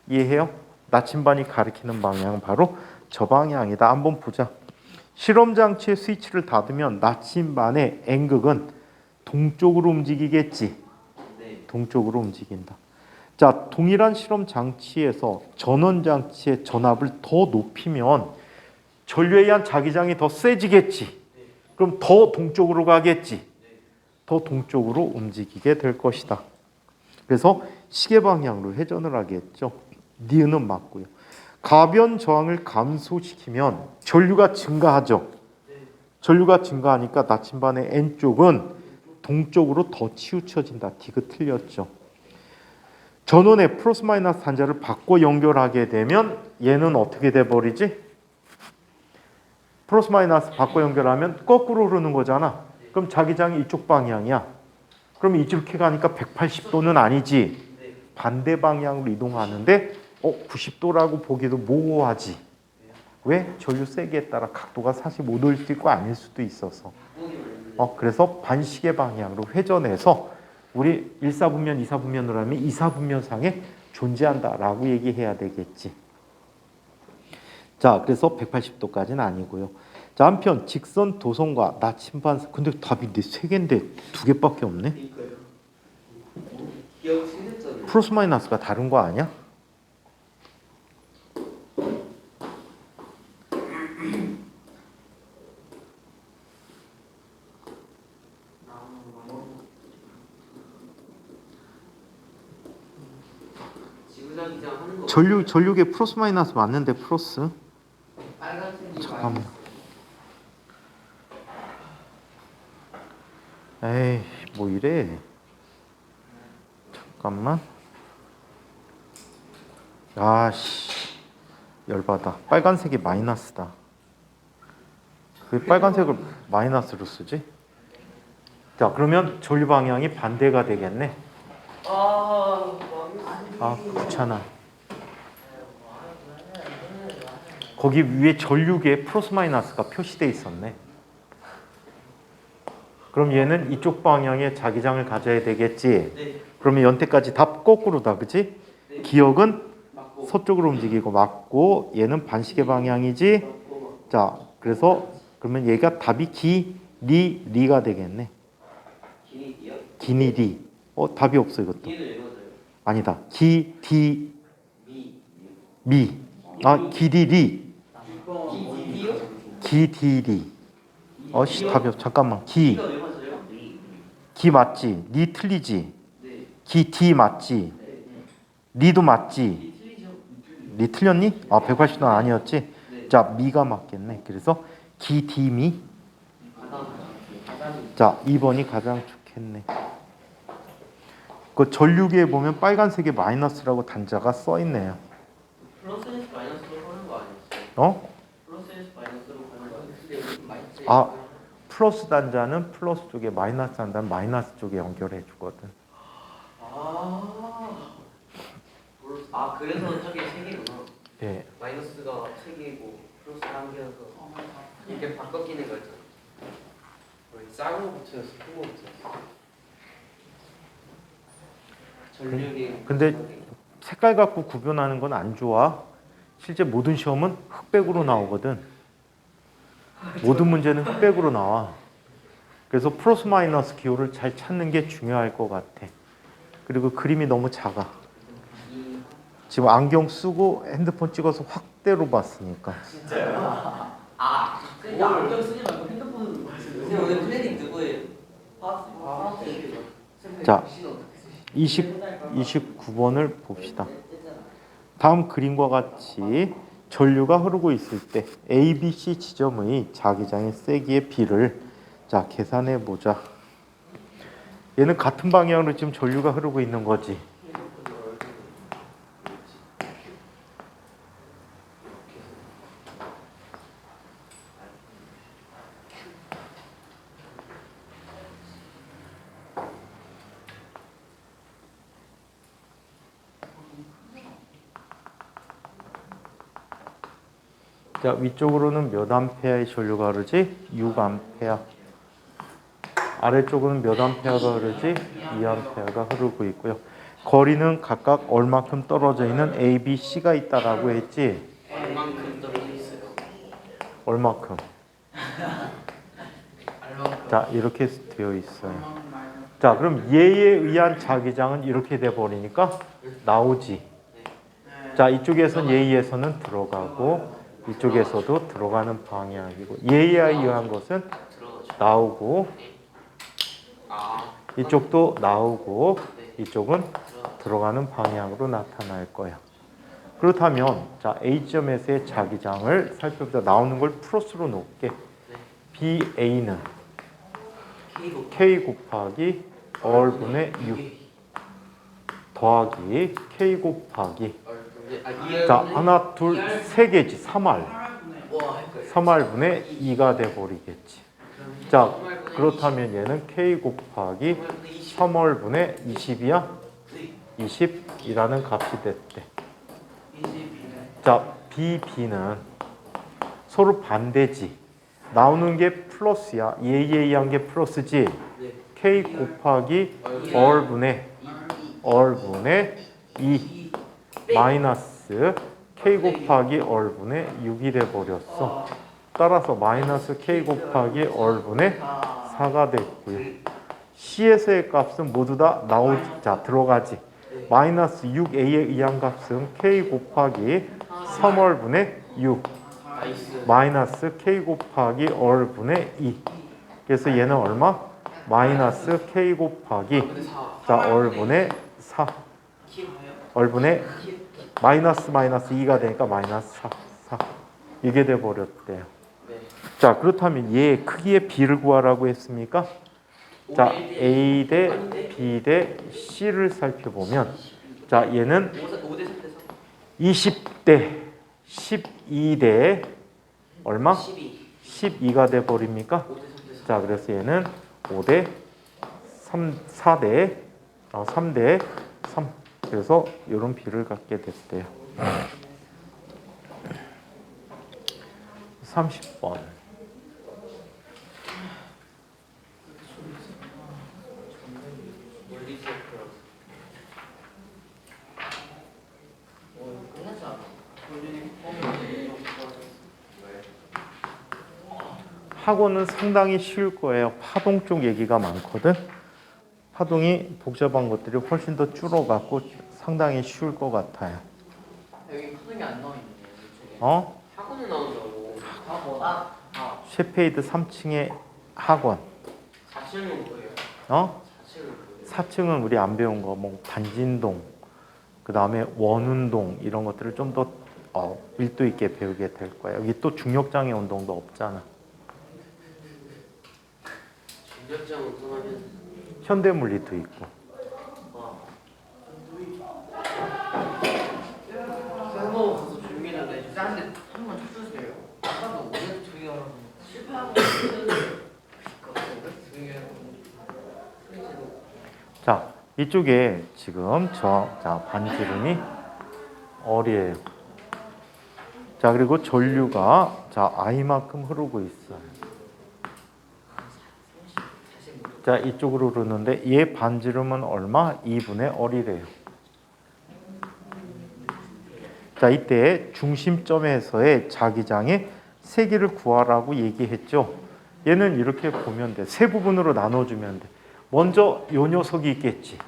이해해요? 나침반이 가리키는 방향은 바로 저 방향이다. 한번 보자. 실험 장치의 스위치를 닫으면 나침반의 N극은 동쪽으로 움직이겠지. 네. 동쪽으로 움직인다. 자, 동일한 실험 장치에서 전원 장치의 전압을 더 높이면 전류에 의한 자기장이 더 세지겠지. 그럼 더 동쪽으로 가겠지. 더 동쪽으로 움직이게 될 것이다. 그래서 시계 방향으로 회전을 하겠죠. 니은은 맞고요. 가변 저항을 감소시키면 전류가 증가하죠. 전류가 증가하니까 나침반의 N쪽은 동쪽으로 더 치우쳐진다. D가 틀렸죠. 전원의 플러스 마이너스 단자를 바꿔 연결하게 되면 얘는 어떻게 돼 버리지? 플러스 마이너스 바꿔 연결하면 거꾸로 흐르는 거잖아. 그럼 자기장이 이쪽 방향이야. 그럼 이렇게 가니까 180도는 아니지. 반대 방향으로 이동하는데 90도라고 보기도 모호하지. 왜? 전류 세기에 따라 각도가 45도일 수도 있고 아닐 수도 있어서. 그래서 반시계 방향으로 회전해서 우리 1사분면, 2사분면으로 하면 2사분면상에 존재한다라고 얘기해야 되겠지. 자, 그래서 180도까지는 아니고요. 자, 한편 직선 도선과 나침반, 근데 답이 세 개인데 두 개밖에 없네. 그러니까요. 기억 생겼잖아요. 플러스 마이너스가 다른 거 아니야? 지구자기장 하는 거. 전류계 플러스 마이너스 맞는데 플러스? 빨간색이 잠깐만. 에이, 뭐 이래? 잠깐만. 아씨, 열받아. 빨간색이 마이너스다. 왜 빨간색을 마이너스로 쓰지? 자, 그러면 전류 방향이 반대가 되겠네. 귀찮아. 거기 위에 전류계에 플러스 마이너스가 표시돼 있었네. 그럼 얘는 이쪽 방향에 자기장을 가져야 되겠지. 네. 그러면 연태까지 다 거꾸로다, 그치? 네. 기역은 맞고. 서쪽으로 움직이고 맞고 얘는 반시계 방향이지. 맞고. 자, 그래서 그러면 얘가 답이 리가 되겠네. 기니디요? 기니리. 답이 없어 이것도. 기는 왜 맞아요? 아니다. 미. 미. 기디리. 기디요? 기디리. 답이 없. 잠깐만. 기가 왜 맞아요? 기 맞지? 리 틀리지? 네. 기디 맞지? 네. 리도 맞지? 이 틀리죠? 리 틀렸니? 180도 아니었지? 네. 자, 미가 맞겠네. 그래서 기디미. 바다미. 자, 2번이 가장 좋겠네. 그 전류계에 보면 빨간색에 마이너스라고 단자가 써 있네요. 플러스에서 마이너스로 하는 거 아니었어요? 플러스에서 마이너스로 가는 거 아니었어요? 플러스 단자는 플러스 쪽에, 마이너스 단자는 마이너스 쪽에 연결해 주거든. 그래서 저게 세 개구나. 예. 마이너스가 세 개고 플러스가 한 개여서 이렇게 바꿔끼는 거였잖아. 작은 거 붙였어, 큰 거 붙였어. 전력이. 근데 색깔 갖고 구분하는 건 안 좋아. 실제 모든 시험은 흑백으로 나오거든. 모든 문제는 흑백으로 나와. 그래서 플러스 마이너스 기호를 잘 찾는 게 중요할 것 같아. 그리고 그림이 너무 작아. 지금 안경 쓰고 핸드폰 찍어서 확대로 봤으니까. 진짜요? 그러니까 안경 쓰지 말고 핸드폰으로 선생님 오늘 플래닝 누구예요? 자, 29번을 봅시다. 다음 그림과 같이 전류가 흐르고 있을 때 A, B, C 지점의 자기장의 세기의 B를 자 계산해 보자. 얘는 같은 방향으로 지금 전류가 흐르고 있는 거지. 자, 위쪽으로는 몇 암페어의 전류가 흐르지? 6암페어. 아래쪽으로는 몇 암페어가 흐르지? 2암페어가 흐르고 있고요. 거리는 각각 얼마큼 떨어져 있는 A, B, C가 있다라고 했지? 얼만큼 떨어져 있어요? 얼마큼? 자, 이렇게 되어 있어요. 자, 그럼 얘에 의한 자기장은 이렇게 돼 버리니까 나오지. 자, 이쪽에서는 얘에서는 들어가고 이쪽에서도 들어가는 방향이고 얘에 의한 것은 나오고 이쪽도 나오고 이쪽은 들어가는 방향으로 나타날 거야. 그렇다면 자 A점에서의 자기장을 살펴보자. 나오는 걸 플러스로 놓을게. BA는 K 곱하기 얼분의 6 더하기 K 곱하기 자 하나 둘 세 개지 3R 3R분의 2가 돼버리겠지. 자 그렇다면 얘는 K 곱하기 3R분의 20이야? 20이라는 값이 됐대. 자 BB는 서로 반대지. 나오는 게 플러스야. 얘한 게 플러스지. K 곱하기 얼분의 2 마이너스 K 곱하기 얼분의 6이 돼버렸어. 따라서 마이너스 K 곱하기 얼분의 4가 됐고요. C에서의 값은 모두 다 자 들어가지. 마이너스 6A에 의한 값은 K 곱하기 3얼분의 6 마이너스 K 곱하기 얼분의 2. 그래서 얘는 얼마? 마이너스 K 곱하기 자 얼분의 4 얼분의 마이너스 2가 되니까 마이너스 4 이게 돼버렸대요. 자 그렇다면 얘 크기의 B를 구하라고 했습니까? 자 A 대 B 대 C를 살펴보면 자 얘는 20대 12대 얼마? 12가 돼버립니까? 자 그래서 얘는 5대 4대 3대 3 그래서 이런 B를 갖게 됐대요. 30번 학원은 상당히 쉬울 거예요. 파동 쪽 얘기가 많거든. 파동이 복잡한 것들이 훨씬 더 줄어갖고 상당히 쉬울 것 같아요. 여기 파동이 안 나와 있네요. 어? 학원은 나오더라고. 셰페이드 3층의 학원. 4층은 뭐예요? 어? 4층은 뭐예요? 4층은 우리 안 배운 거, 뭐 반진동, 그 다음에 원운동 이런 것들을 좀 더 밀도 있게 배우게 될 거야. 여기 또 중력장애 운동도 없잖아. 중력장 운동하면 현대물리도 있고. 한번 가서 조용히 해달래. 짠데 한번 쳐주세요. 아까도 오래 조용히 하라고. 실패하고 조용히 하라고. 자, 이쪽에 지금 자 반지름이 R이에요. 자, 그리고 전류가 자 I만큼 흐르고 있어요. 자, 이쪽으로 흐르는데 얘 반지름은 얼마? 2분의 R이래요. 자, 이때 중심점에서의 자기장의 세기를 구하라고 얘기했죠. 얘는 이렇게 보면 돼. 세 부분으로 나눠주면 돼. 먼저 요 녀석이 있겠지.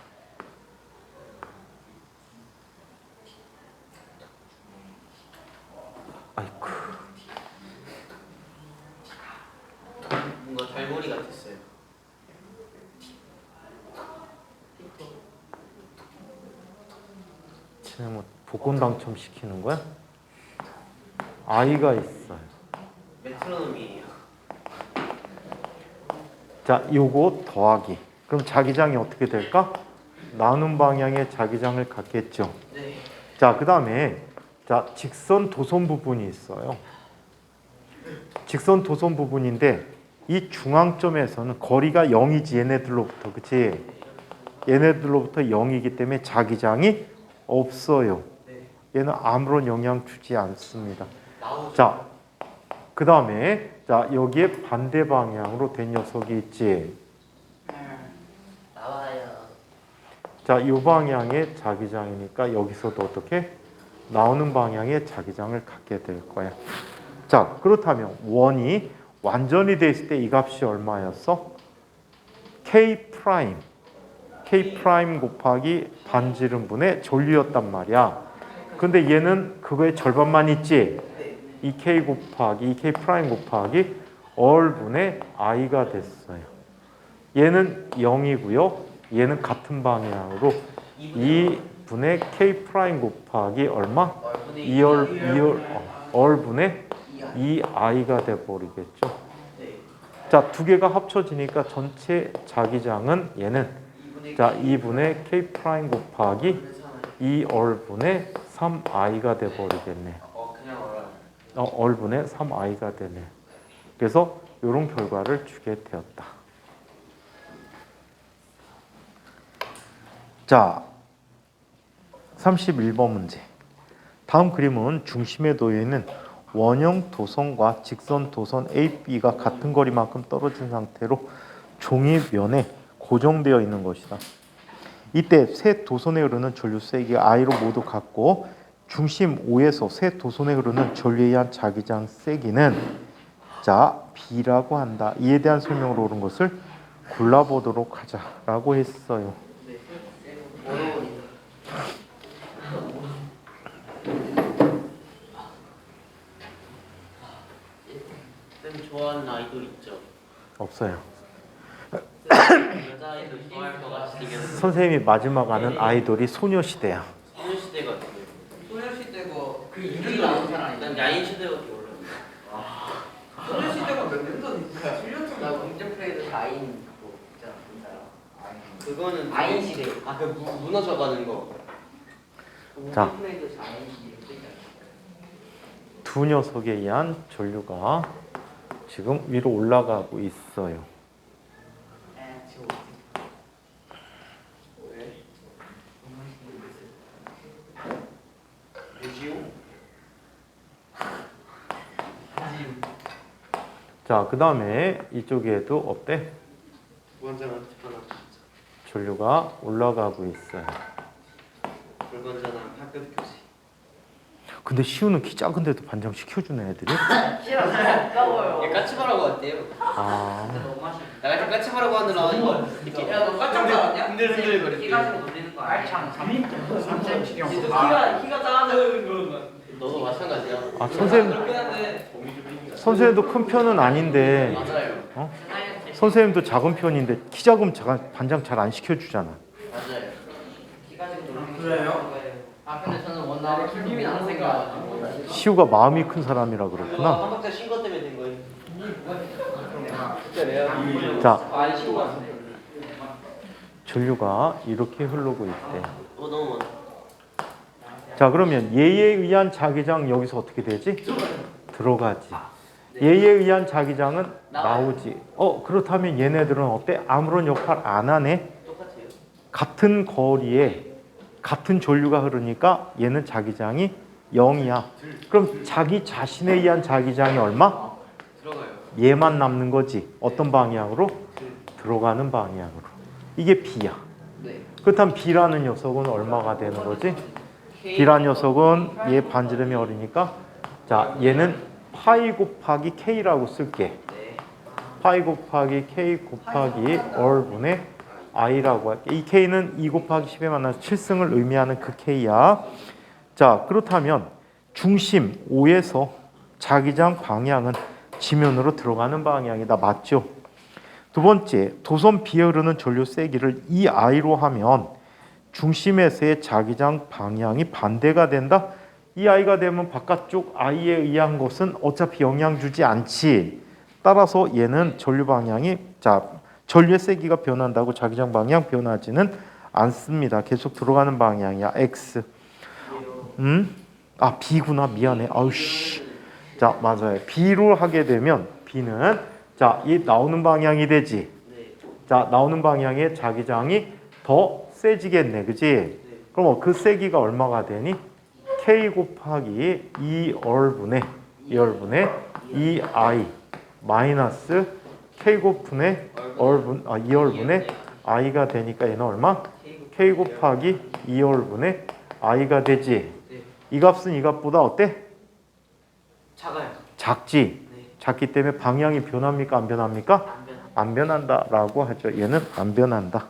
아이쿠. 뭔가 달머리 같았어요. 쟤네 뭐 복권 당첨시키는 거야? 아이가 있어요. 메트로놈이에요. 자, 요거 더하기. 그럼 자기장이 어떻게 될까? 나눈 방향의 자기장을 갖겠죠. 네. 자, 그 다음에 자 직선 도선 부분이 있어요. 직선 도선 부분인데 이 중앙점에서는 거리가 0이지 얘네들로부터. 그치? 얘네들로부터 0이기 때문에 자기장이 없어요. 네. 얘는 아무런 영향 주지 않습니다. 나오죠. 자, 그 다음에 자 여기에 반대 방향으로 된 녀석이 있지. 나와요. 자, 이 방향의 자기장이니까 여기서도 어떻게? 나오는 방향의 자기장을 갖게 될 거야. 자, 그렇다면 원이 완전히 돼 있을 때 이 값이 얼마였어? K 프라임. K 프라임 곱하기 반지름분의 전류였단 말이야. 근데 얘는 그거의 절반만 있지? 이 K 곱하기, 이 K 프라임 곱하기 얼분의 I가 됐어요. 얘는 0이고요. 얘는 같은 방향으로 2분의 K 프라임 곱하기 얼마? 얼분의 얼분의 2i가 돼버리겠죠. 네. 자, 두 개가 합쳐지니까 전체 자기장은 얘는 자 2분의 k 프라임 곱하기 2얼분의 3i가 돼버리겠네. 그냥 어라. 얼분의 3i가 되네. 그래서 이런 결과를 주게 되었다. 자, 31번 문제. 다음 그림은 중심에 놓여 있는 원형 도선과 직선 도선 AB가 같은 거리만큼 떨어진 상태로 종이 면에 고정되어 있는 것이다. 이때 세 도선에 흐르는 전류 세기가 I로 모두 같고 중심 O에서 세 도선에 흐르는 전류에 의한 자기장 세기는 자 B라고 한다. 이에 대한 설명으로 옳은 것을 골라보도록 하자라고 했어요. 네. 어려우니까. 쌤 좋아하는 아이돌 있죠? 없어요. 여자 아이돌 좋아할 것 같으면 선생님이 마지막 아는 아이돌이 소녀시대야. 소녀시대 같은 거. 소녀시대고 그 이름이 나온 사람이. 난 야인시대밖에 몰라. 소녀시대가 몇 년 전인가요? 7년 전. 나 공정 프레이드 아인 그거 있잖아 그 사람. 그거는 아인 시대. 그 무너져 가는 거. 자. 공정 프레이드 아인 시대 쓰잖아. 두 녀석에 의한 전류가 지금 위로 올라가고 있어요. 지금 왜? 뭐지요? 자, 그 다음에 이쪽에도 어때? 무한장한 하나. 전류가 올라가고 있어요. 불건전한 파급 교시. 근데 시우는 키 작은데도 반장 시켜주는 애들이? 싫어 가까워요. 얘 까치바라고 왔대요. 아, 너무 맛있어. 나같이 까치바라고 하느라 이거 이렇게 야너 깜짝 놀랐냐? 흔들흔들 키 거리고. 가지고 놀리는 거 아니야? 알창 3cm. 키가 작은 거. 너도 마찬가지야. 아 선생님, 그렇긴 한데. 선생님도 큰 편은 아닌데 맞아요. 선생님도 작은 편인데 키 작으면 반장 잘 안 시켜주잖아. 맞아요. 키 가지고 놀리는 거. 그래요? 아 근데 저는 원래 힘이 나는 생각. 시우가 마음이 큰 사람이라 그거 그렇구나. 한 박자 쉰 것 때문에 된 거예요. 진짜 내가 자, 많이 쉬고 왔는데. 전류가 이렇게 흐르고 있대. 너무 많아. 자, 그러면 얘에 의한 자기장 여기서 어떻게 되지? 들어가지. 얘에 의한 자기장은 나오지. 그렇다면 얘네들은 어때? 아무런 역할 안 하네. 똑같아요. 같은 거리에 같은 전류가 흐르니까 얘는 자기장이 0이야. 그럼 자기 자신에 의한 자기장이 얼마? 들어가요. 얘만 남는 거지. 어떤 방향으로? 들어가는 방향으로. 이게 B야. 네. 그렇다면 B라는 녀석은 얼마가 되는 거지? B라는 녀석은 얘 반지름이 어리니까 자 얘는 파이 곱하기 K라고 쓸게. 네. 파이 곱하기 K 곱하기 얼분의 I라고 할게. 이 K는 2 곱하기 10에 만나서 7승을 의미하는 그 K야. 자, 그렇다면 중심 O에서 자기장 방향은 지면으로 들어가는 방향이다. 맞죠? 두 번째, 도선 B에 흐르는 전류 세기를 2I로 하면 중심에서의 자기장 방향이 반대가 된다. 2I가 되면 바깥쪽 I에 의한 것은 어차피 영향 주지 않지. 따라서 얘는 전류 방향이 전류의 세기가 변한다고 자기장 방향 변하지는 않습니다. 계속 들어가는 방향이야. X. B구나. 미안해. 아우씨. 자, 맞아요. B로 하게 되면 B는 이 나오는 방향이 되지. 자, 나오는 방향의 자기장이 더 세지겠네. 그지? 그럼 그 세기가 얼마가 되니? K 곱하기 2얼분의 2I 마이너스 K 곱분의 2얼분의 I가 되니까 얘는 얼마? K 곱하기 2얼분의 I가 되지. 이 값은 이 값보다 어때? 작아요. 작지. 네. 작기 때문에 방향이 변합니까? 안 변합니까? 안 변한다라고 하죠. 얘는 안 변한다.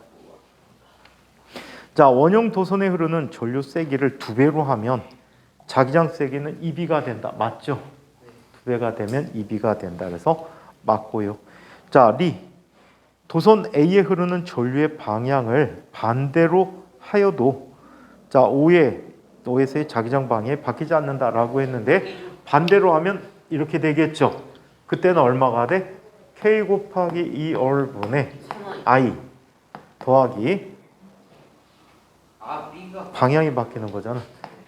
자, 원형 도선에 흐르는 전류 세기를 2배로 하면 자기장 세기는 2B가 된다. 맞죠? 2배가 되면 2B가 된다. 그래서 맞고요. 자, 도선 A에 흐르는 전류의 방향을 반대로 하여도 자, O에 OS의 자기장 방향이 바뀌지 않는다라고 했는데 반대로 하면 이렇게 되겠죠. 그때는 얼마가 돼? K 곱하기 2R분의 I 더하기 아 B가 방향이 바뀌는 거잖아.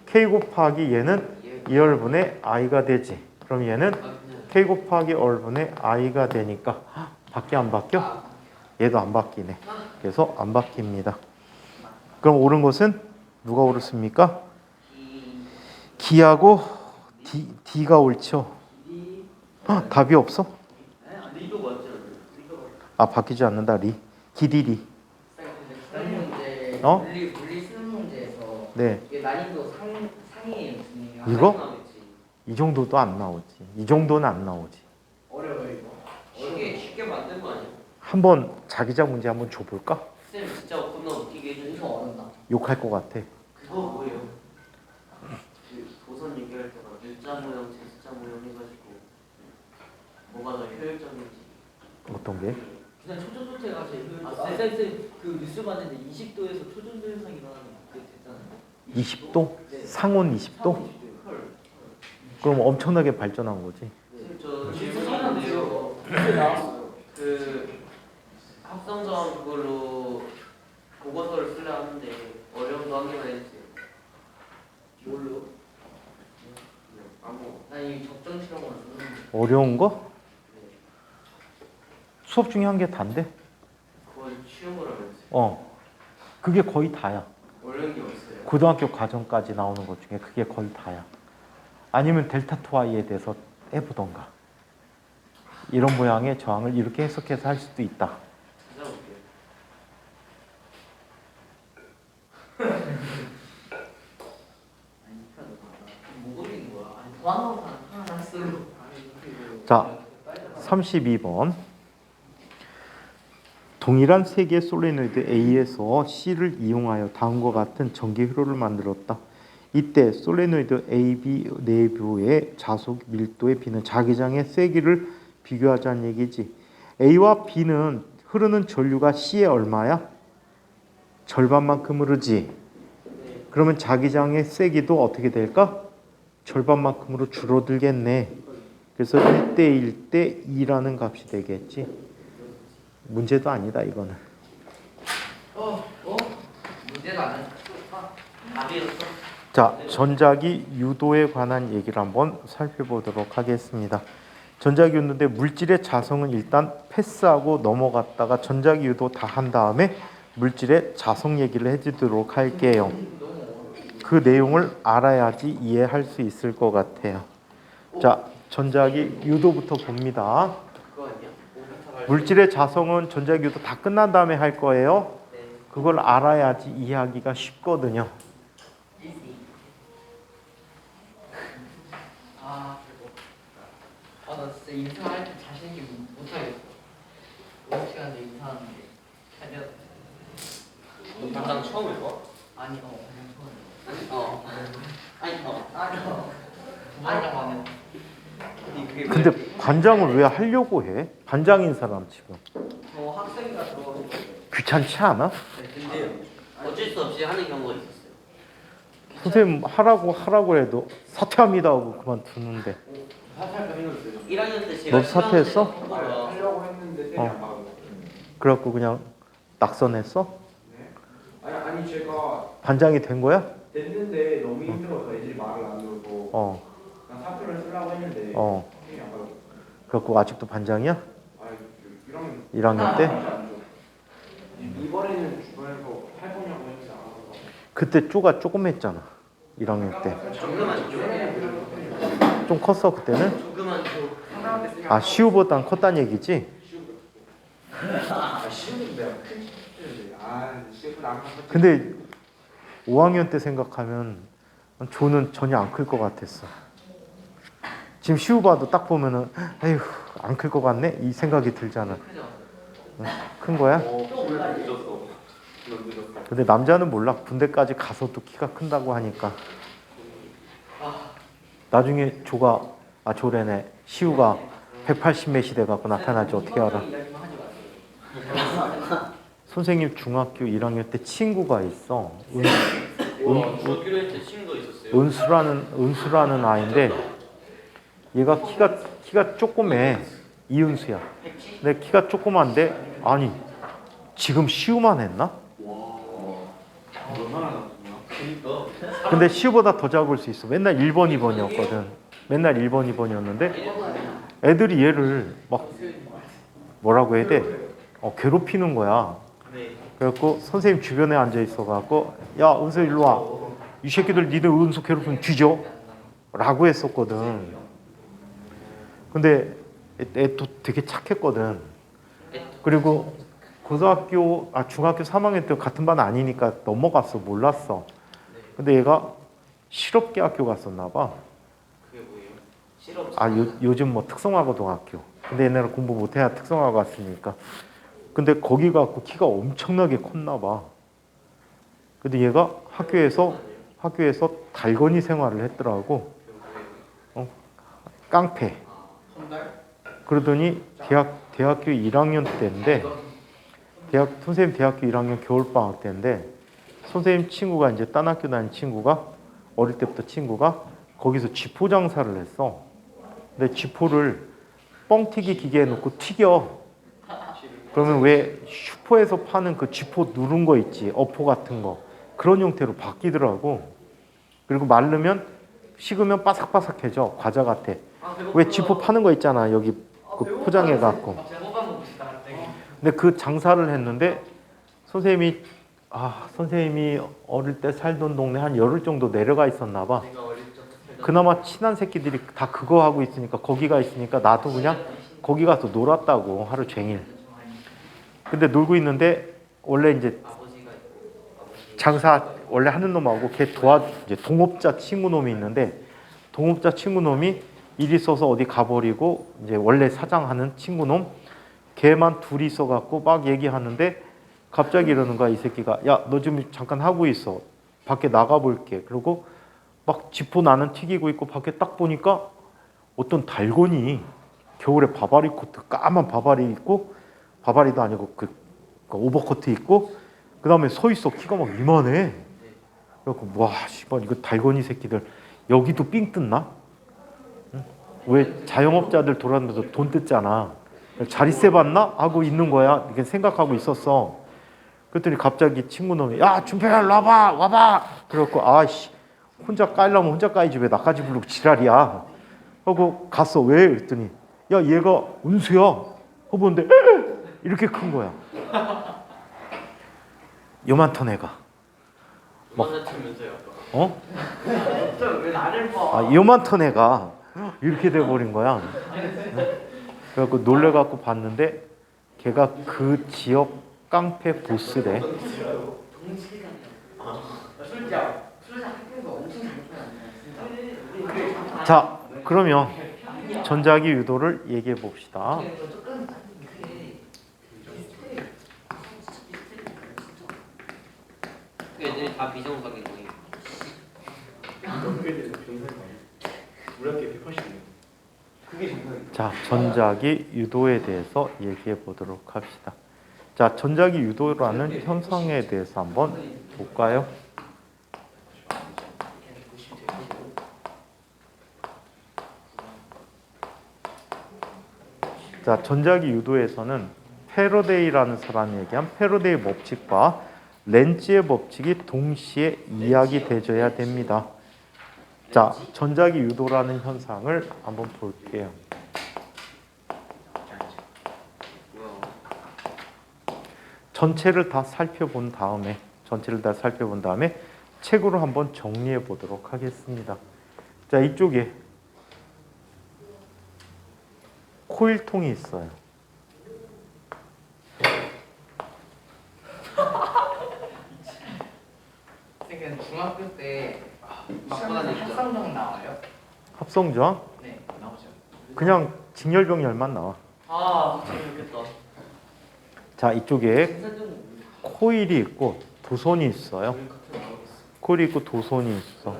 K 곱하기 얘는 2R분의 I가 되지. 그럼 얘는 K 곱하기 R분의 I가 되니까 바뀌어 안 바뀌어? 얘도 안 바뀌네. 그래서 안 바뀝니다. 그럼 옳은 것은 누가 옳습니까? 기하고 D가 옳죠. 답이 없어? 리도 맞죠? 아 바뀌지 않는다. 기디리. 다른 문제 어? 물리 수능 문제에서 네. 이게 난이도 상이에요 선생님. 이거? 이 정도도 안 나오지. 이 정도는 안 나오지. 어려워요 이거. 쉽게 만든 거 아니야? 한번 자기장 문제 한번 줘볼까? 쌤 진짜 겁나 웃기게 해주셔. 엄청 어렵다. 욕할 것 같아. 그거 뭐예요? 그 도선 얘기할 때막 U자 모형, Z자 모형 해가지고 뭐가 더 효율적인지. 어떤 게? 그냥 초전도체가 제일 아, 효율적. 그 뉴스 봤는데 20도에서 초전도 현상이 일어나는 게 됐잖아요. 20도? 네. 상온 20도? 상온 20도요. 헐. 그럼 엄청나게 발전한 거지. 저 뉴스 질문인데요. 뉴스에 나왔어요. 그 합성점 그걸로 보고서를 쓰려 하는데 어려운 거 한 개만 해주세요. 뭘로? 아무. 난이 적정 실험을 쓰는 어려운 거? 수업 중에 한 게 단데? 그건 취업을 하면서 그게 거의 다야. 어려운 게 없어요. 고등학교 과정까지 나오는 것 중에 그게 거의 다야. 아니면 델타 2i에 대해서 해보던가. 이런 모양의 저항을 이렇게 해석해서 할 수도 있다. 찾아볼게요. 뭐 그리는 거야? 아니, 보안하고 하나 쓰고. 자, 32번. 동일한 세 개의 솔레노이드 A에서 C를 이용하여 다음과 같은 전기 회로를 만들었다. 이때 솔레노이드 A, B 내부의 자속 밀도의 B는 자기장의 세기를 비교하자는 얘기지. A와 B는 흐르는 전류가 C의 얼마야? 절반만큼 흐르지. 그러면 자기장의 세기도 어떻게 될까? 절반만큼으로 줄어들겠네. 그래서 1대 1대 2라는 값이 되겠지. 문제도 아니다 이거는. 문제도 안 해. 답이었어? 자, 전자기 유도에 관한 얘기를 한번 살펴보도록 하겠습니다. 전자기 유도인데 물질의 자성은 일단 패스하고 넘어갔다가 전자기 유도 다 한 다음에 물질의 자성 얘기를 해주도록 할게요. 그 내용을 알아야지 이해할 수 있을 것 같아요. 자, 전자기 유도부터 봅니다. 그거 아니야? 물질의 자성은 전자기 유도 다 끝난 다음에 할 거예요. 네. 그걸 알아야지 이해하기가 쉽거든요. 나 진짜 인사할 때 자신 있게 못하겠어. 5시간째 인사하는데 차려. 너 당장 처음 해봐? 아니 그냥 처음. 아니 부반장 하면 근데 반장을 왜 하려고 해? 반장인 사람 지금 저 학생이가 들어가서 귀찮지 않아? 근데요. 어쩔 수 없이 하는 경우가 있었어요. 선생님 하라고 해도 사퇴합니다 하고 그만두는데. 사퇴할까 생각했어요. 1학년 때 제가 너 사퇴했어? 하려고 했는데 쌤이 안 받아서. 그래갖고 그냥 낙선했어? 네. 아니 제가 반장이 된 거야? 됐는데 너무 힘들어서 애들이 말을 안 들어서 그냥 사표를 쓰려고 했는데 쌤이 안 받아서. 그래갖고 아직도 반장이야? 이러면 1학년 때? 이번에는 주변에서 할 거냐고 했는데 안 하고. 그때 쪼가 조금 했잖아 1학년 때. 조그만 쪽. 좀 컸어 그때는? 조그만 쪽. 아 시우보단 컸다는 얘기지? 시험은 내가 큰 시험인데 시험은 안 갔어. 근데 5학년 때 생각하면 조는 전혀 안 클 것 같았어. 지금 시우봐도 딱 보면은 에휴 안 클 것 같네 이 생각이 들잖아. 큰 거야? 늦었어. 넌 늦었어. 근데 남자는 몰라. 군대까지 가서도 키가 큰다고 하니까. 나중에 조래네 시우가 180몇이 돼갖고 나타날지 어떻게 알아? 이야기만 하지 마세요. 선생님 중학교 1학년 때 친구가 있어. 와, 중학교 1학년 때 친구가 있었어요. 은수라는 아이인데 얘가 키가 조그매. 이은수야. 근데 키가 조그만데 아니 지금 시우만 했나? 얼마나 나왔냐? 그러니까 근데 시우보다 더 작을 수 있어. 맨날 1번, 2번이었거든. 맨날 1번, 2번이었는데 애들이 얘를 막 뭐라고 해야 돼? 괴롭히는 거야. 네. 그래갖고 선생님 주변에 앉아 있어갖고 야 은수 일로 와. 이 새끼들 니들 은수 괴롭히면 뒤져. 라고 했었거든. 근데 애도 되게 착했거든. 그리고 중학교 3학년 때 같은 반 아니니까 넘어갔어. 몰랐어. 근데 얘가 실업계 학교 갔었나 봐. 그게 뭐예요? 실업. 요즘 뭐 특성화고등학교. 근데 옛날에 공부 못해야 특성화 갔으니까. 근데 거기 가고 키가 엄청나게 컸나 봐. 근데 얘가 학교에서 달건이 생활을 했더라고. 깡패. 그러더니 대학교 1학년 때인데 선생님 대학교 1학년 겨울방학 때인데 선생님 친구가 이제 딴 학교 다니는 친구가 어릴 때부터 친구가 거기서 쥐포 장사를 했어. 근데 쥐포를 뻥튀기 기계에 넣고 튀겨. 그러면 왜 슈퍼에서 파는 그 쥐포 누른 거 있지, 어포 같은 거 그런 형태로 바뀌더라고. 그리고 마르면 식으면 바삭바삭해져. 과자 같아. 왜 쥐포 파는 거 있잖아 여기 그 포장해 갖고. 근데 그 장사를 했는데 선생님이 어릴 때 살던 동네 한 열흘 정도 내려가 있었나 봐. 그나마 친한 새끼들이 다 그거 하고 있으니까 거기가 있으니까 나도 그냥 거기 가서 놀았다고 하루 종일. 근데 놀고 있는데 원래 이제 장사 원래 하는 놈하고 걔 이제 동업자 친구 놈이 있는데 동업자 친구 놈이 일 있어서 어디 가버리고 이제 원래 사장하는 친구 놈 걔만 둘이 있어갖고 막 얘기하는데 갑자기 이러는 거야 이 새끼가. 야 너 지금 잠깐 하고 있어. 밖에 나가볼게. 그리고 막 지포 나는 튀기고 있고 밖에 딱 보니까 어떤 달건이 겨울에 바바리 코트 까만 바바리 입고 바바리도 아니고 그 오버코트 입고 그 다음에 서 있어. 키가 막 이만해. 그래갖고 와 씨발 이거 달건이 새끼들 여기도 삥 뜯나? 응? 왜 자영업자들 돌아다니면서 돈 뜯잖아. 자릿세 받나? 하고 있는 거야. 이렇게 생각하고 있었어. 그랬더니 갑자기 친구 놈이 야 준표야 일로 와봐. 그래갖고 아씨 혼자 까려면 혼자 까야지 왜 나까지 부르고 지랄이야 하고 갔어. 왜? 그랬더니 야 얘가 은수야 하고 보는데 이렇게 큰 거야. 요만한 애가. 음악 자체면서요. 아까. 왜 나를 봐? 요만한 애가 이렇게 돼버린 거야. 그래갖고 놀래갖고 봤는데 걔가 그 지역 깡패 보스래. 술자 학교에서 엄청 잘했잖아. 자 그러면 전자기 유도를 얘기해 봅시다. 그 애들이 다 비정상인 거예요. 그게 대해서 정상이 아니야. 우리 학교에 180이네. 그게 정상이야. 자, 전자기 유도에 대해서 얘기해 보도록 합시다. 자, 전자기 유도라는 현상에 대해서 한번 볼까요? 자, 전자기 유도에서는 패러데이라는 사람이 얘기한 패러데이 법칙과 렌즈의 법칙이 동시에 이야기되어야 됩니다. 자, 전자기 유도라는 현상을 한번 볼게요. 전체를 다 살펴본 다음에 책으로 한번 정리해 보도록 하겠습니다. 자, 이쪽에 코일통이 있어요. 선생님 중학교 때 맞고 다녔죠. 합성정 나와요? 합성저항? 네 나오죠. 그냥 직렬병렬만 나와. 아, 재밌겠다. 자, 이쪽에 코일이 있고 도선이 있어요. 코일이 있고 도선이 있어.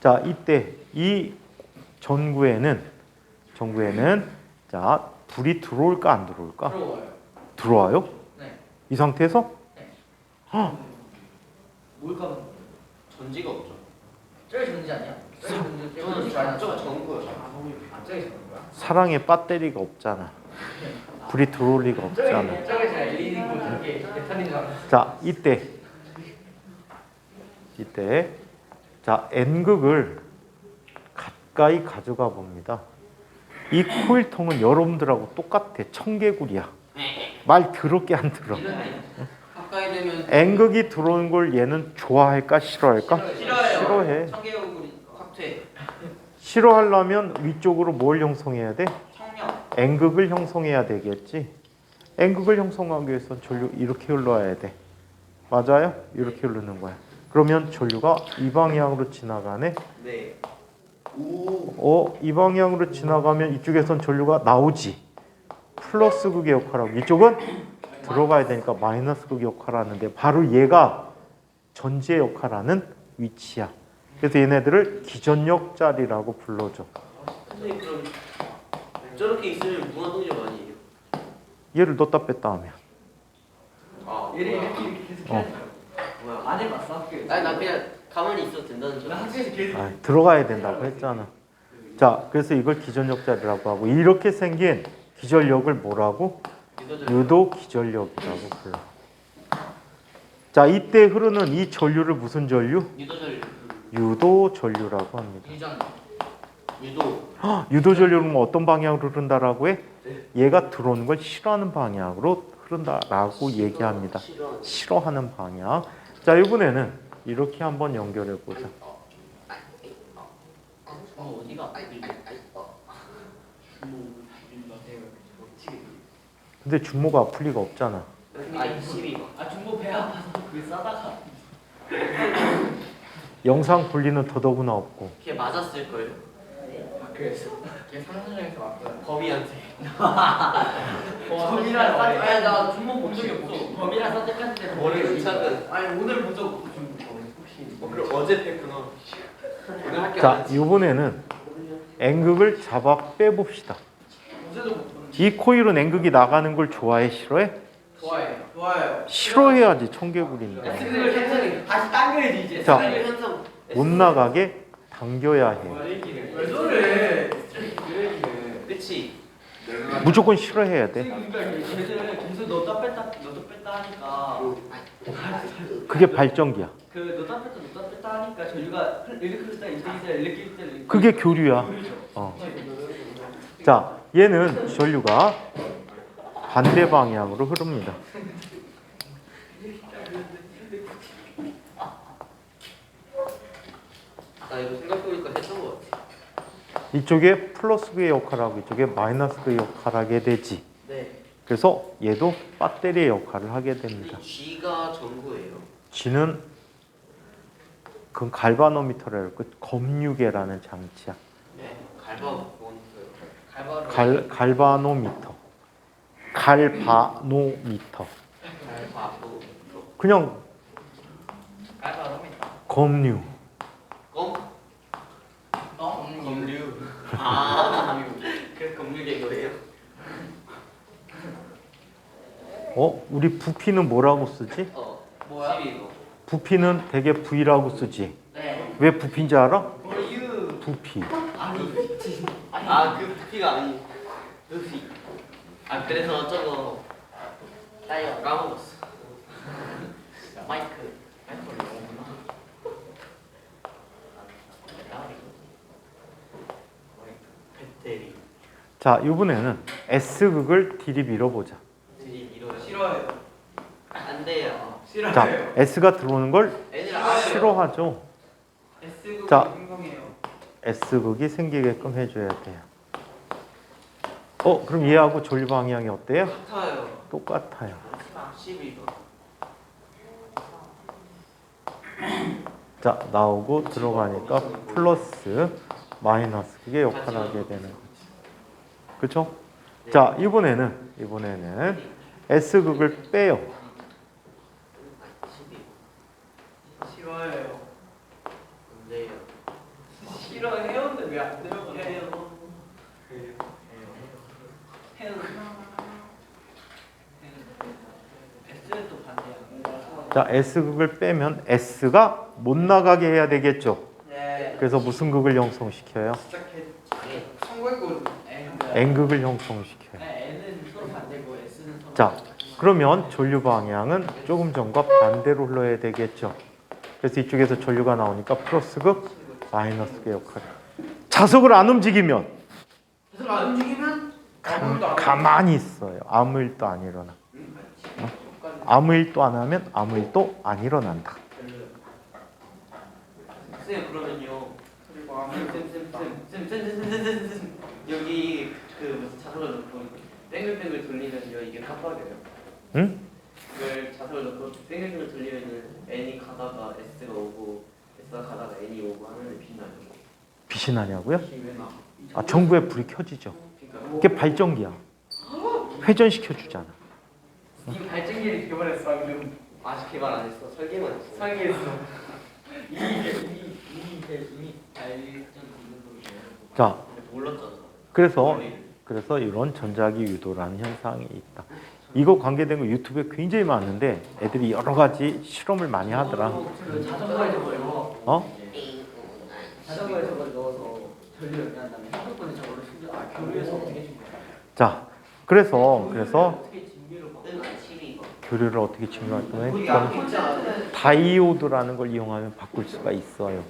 자, 이때 이 전구에는 자, 불이 들어올까 안 들어올까? 들어와요. 들어와요? 네. 이 상태에서? 네. 헉, 뭘까? 전지가 없죠. 저기 전지 아니야? 저기 전지 저거 전구요. 저기 전는 거야? 사랑에 배터리가 없잖아. 불이 들어올 리가 없잖아. 저기 제가 LED 고 저게 대탄인 줄 알았어. 자, 이때 자, N극을 가까이 가져가 봅니다. 이 코일통은 여러분들하고 똑같아. 청개구리야. 말 더럽게 안 들어. 가까이 되면 N극이 들어오는 걸 얘는 좋아할까 싫어할까? 싫어요. 싫어해. 청개구리 확퇴. 싫어하려면 위쪽으로 뭘 형성해야 돼? 청력. N극을 형성해야 되겠지. N극을 형성하기 위해서 전류 이렇게 흘러야 돼. 맞아요? 이렇게 흐르는 거야. 그러면 전류가 이 방향으로 지나가네. 네. 오. 이 방향으로 지나가면 이쪽에선 전류가 나오지. 플러스 극의 역할하고 이쪽은 들어가야 되니까 마이너스 극의 역할하는데 바로 얘가 전지의 역할하는 위치야. 그래서 얘네들을 기전력 자리라고 불러줘. 선생님 그럼 저렇게 있으면 무한동력 아니에요? 얘를 넣었다 뺐다 하면 아 얘를 뭐야? 이렇게 계속 어. 해야 돼. 뭐야? 안 해봤어 학교에서. 아니 나 그냥 가만히 있어도 된다는 줄 나 알았어. 학교에서 계속. 들어가야 된다고 했잖아. 자, 그래서 이걸 기전력 자리라고 하고 이렇게 생긴 기전력을 뭐라고? 유도 기전력이라고 불러. 자, 이때 흐르는 이 전류를 무슨 전류? 유도절. 유도 전류라고 합니다. 유전. 유도. 유도 전류는 어떤 방향으로 흐른다라고 해? 얘가 들어오는 걸 싫어하는 방향으로 흐른다라고 얘기합니다. 싫어하는 방향. 자, 이번에는 이렇게 한번 연결해 보자. 어디가? 근데 준모가 아플 리가 없잖아. 아 12. 아 중고 배 아파서 그게 싸다가. 영상 분리는 더더구나 없고. 걔 맞았을 거예요. 학교에서. 걔 삼성전에서 왔거든. 범이한테. 범이랑 싸. 아니 나 주먹 본 적이 없어. 범이랑 싸 똑같은데 머리를 찾은. 아니 오늘 본 적 없어 중고. 그럼 어제 뺐구나. 오늘 학교 자, 안 했지. 이번에는 N극을 잡아 빼봅시다. 어제도 못 봤는데. 이 코일은 N극이 나가는 걸 좋아해, 싫어해? 좋아해요. 좋아요. 싫어해야지, 청개구리인데. 스크를 현상이 다시 당겨야지 이제. 자, 스크를 현상. 못 나가게 당겨야 해. 왜 저래? 그치. 무조건 싫어해야 돼. 그러니까 걔들 계속 넣었다 뺐다 하니까 그게 발전기야. 그 넣었다 뺐다 하니까 전류가 이렇게 흐르다 이렇게 이렇게 그게 교류야. 자, 얘는 전류가 반대 방향으로 흐릅니다. 나 이거 생각해보니까 했던 것 같아. 이쪽에 플러스의 역할하고 이쪽에 마이너스의 역할하게 되지. 네. 그래서 얘도 배터리의 역할을 하게 됩니다. 이 G가 전구예요. G는 그 갈바노미터라고 그 검유계라는 장치야. 네. 갈바몬트. 갈바노미터. 갈바노미터. 갈바도. 그냥 깔바로미터. 검유. 검? 검류. 아. 그래서 검류계인 거예요? 우리 부피는 뭐라고 쓰지? 뭐야? 12거. 부피는 대개 V라고 쓰지. 네. 왜 부피인지 알아? 이유 부피. 아, 그 부피가 아니. 부피. 아, 그래서 저거 나요. 까먹었어. 마이크. 마이크를 넣었구나. 배터리. 자, 이번에는 S극을 디립 밀어보자. 들이 밀어요. 싫어요. 안 돼요. 싫어요. 자, S가 들어오는 걸 애들 알아요. 싫어하죠. S극이 자. 행동해요. S극이 생기게끔 해줘야 돼요. 그럼 얘하고 전류 방향이 어때요? 같아요. 똑같아요. 12거. 자, 나오고 들어가니까 플러스 마이너스 그게 역할을 하게 되는 거지. 그렇죠? 자, 이번에는 S극을 빼요. 12. 싫어요. 안 돼요. 싫어해요인데 왜 안 들어가요? 해요. S는 또 반대야. 자, S극을 빼면 S가 못 나가게 해야 되겠죠. 네. 그래서 무슨 극을 형성시켜요? 성공했고 N극을 형성시켜요. N은 서로 반대고 S는 서로 자, 그러면 전류 방향은 조금 전과 반대로 흘러야 되겠죠. 그래서 이쪽에서 전류가 나오니까 플러스극, 마이너스극의 역할을. 자석을 안 움직이면 계속 안 움직이면 아무것도 안 가만히 있어요. 아무 일도 안 일어나. 아무 일도 안 하면 아무 일도 안 일어난다. 쌤 그러면요. 그리고 아무것도 쌤 여기 그 무슨 자석을 넣고 땡글땡글 돌리면요 이게 깜빡여요. 응? 이걸 자석을 넣고 땡글땡글 돌리면은 n이 가다가 s가 오고 s가 가다가 n이 오고 하면 빛나요. 빛이 나냐고요? 아, 전구에 불이 켜지죠. 그러니까 그게 발전기야. 회전시켜 주잖아. 이 발전기를 개발했어. 그럼 아직 개발 안 했어. 설계만 했어. 설계했어. 이미 발전 자, 몰랐잖아. 그래서 이런 전자기 유도라는 현상이 있다. 이거 관계된 거 유튜브에 굉장히 많은데 애들이 여러 가지 실험을 많이 하더라. 자전거에 저걸 넣어. 어? 자전거에 저걸 넣어서 전류 연결한 다음에 핸드폰에 저거를 심지어 교류해서 어떻게 준 거야? 자, 그래서 어떻게 진비를 봐? 교류를 어떻게 증명할 거냐? 우리 그건 앞에 있잖아. 다이오드라는 걸 이용하면 바꿀 수가 있어요.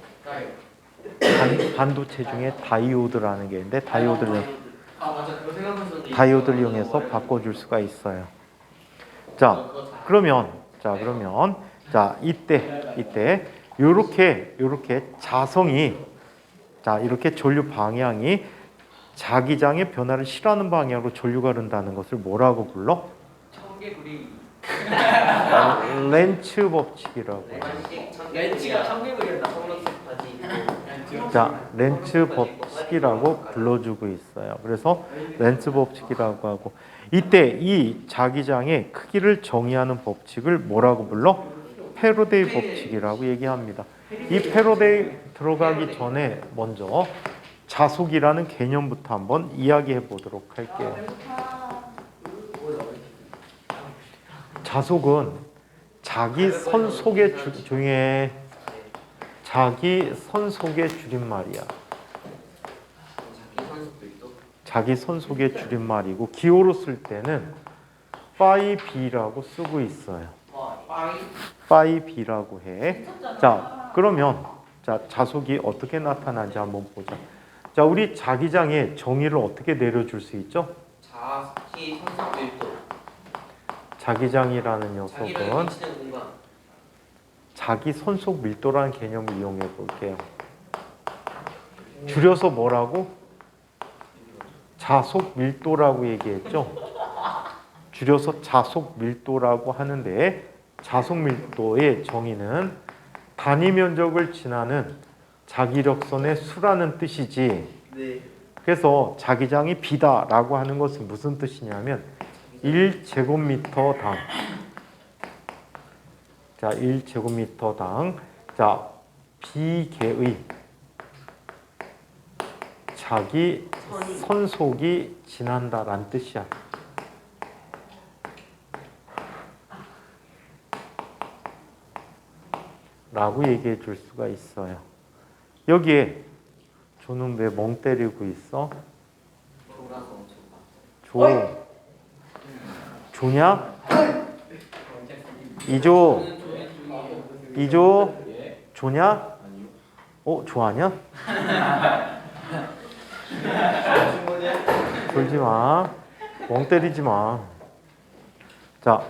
반도체 중에 다이오드라는 게 있는데 다이오드를 맞아. 그거 생각했었는데. 다이오드를 이용해서 바꿔줄 수가 있어요. 자, 그러면 이때 요렇게 자성이 이렇게 전류 방향이 자기장의 변화를 싫어하는 방향으로 전류가 흐른다는 것을 뭐라고 불러? 청개구리. 렌츠 법칙이라고. 렌치가 청개구리였다. 자, 렌츠 법칙이라고 불러주고 있어요. 그래서 렌츠 법칙이라고 하고 이때 이 자기장의 크기를 정의하는 법칙을 뭐라고 불러? 패러데이 법칙이라고 얘기합니다. 이 패러데이 들어가기 전에 먼저 자속이라는 개념부터 한번 이야기해 보도록 할게요. 자속은 자기 선속의 중에 자기 선속의 줄임말이야. 자기 선속의 줄임말이고 기호로 쓸 때는 phi b라고 쓰고 있어요. phi b라고 해. 자, 그러면 자속이 어떻게 나타나는지 한번 보자. 자, 우리 자기장의 정의를 어떻게 내려줄 수 있죠? 자기 선석 밀도. 자기장이라는 자기를 녀석은 미치는 공간. 자기 선속 밀도라는 개념을 이용해 볼게요. 줄여서 뭐라고? 자속 밀도라고 얘기했죠. 줄여서 자속 밀도라고 하는데 자속 밀도의 정의는 단위 면적을 지나는 자기력선의 수라는 뜻이지. 네. 그래서 자기장이 B다라고 하는 것은 무슨 뜻이냐면 1제곱미터당 1제곱미터당 B개의 자기 선속이 지난다라는 뜻이야. 라고 얘기해 줄 수가 있어요. 여기에 조는 왜 멍 때리고 있어? 조냐? 이조 조냐? 좋아하냐? 졸지 마. 멍 때리지 마. 자,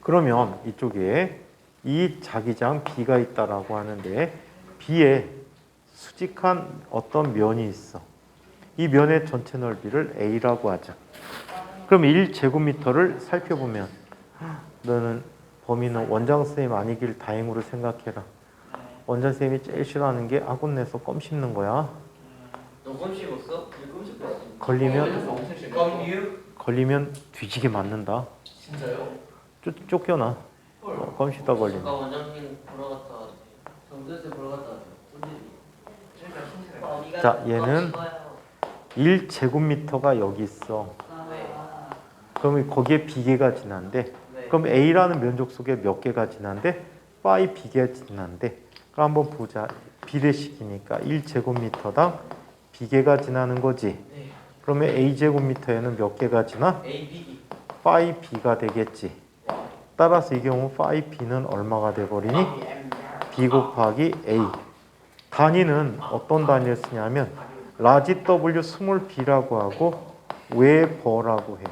그러면 이쪽에 이 자기장 B가 있다라고 하는데 B에 수직한 어떤 면이 있어. 이 면의 전체 넓이를 A라고 하자. 그럼 1제곱미터를 살펴보면 너는 범인은 원장 선생님 아니길 다행으로 생각해라. 원장 선생님이 제일 싫어하는 게 학원 내서 껌 씹는 거야. 너 껌 씹었어? 걸리면 뒤지게 맞는다. 진짜요? 쫓겨나. 껌 씹다 걸리면. 아까 원장님 보러 갔다 왔지. 정전세 보러 갔다 왔죠. 자, 얘는 1제곱미터가 여기 있어. 그러면 거기에 B개가 지난데 네. 그럼 A라는 면적 속에 몇 개가 지난데? 파이 B가 지나는데 한번 보자. 비례식이니까 1제곱미터당 B개가 지나는 거지. 네. 그러면 A제곱미터에는 몇 개가 지나? A, B. 파이 B가 되겠지. 따라서 이 경우 파이 B는 얼마가 돼버리니? B 곱하기 A. 단위는 어떤 단위를 쓰냐면 라지 W 스몰 b라고 하고 웨버라고 해요.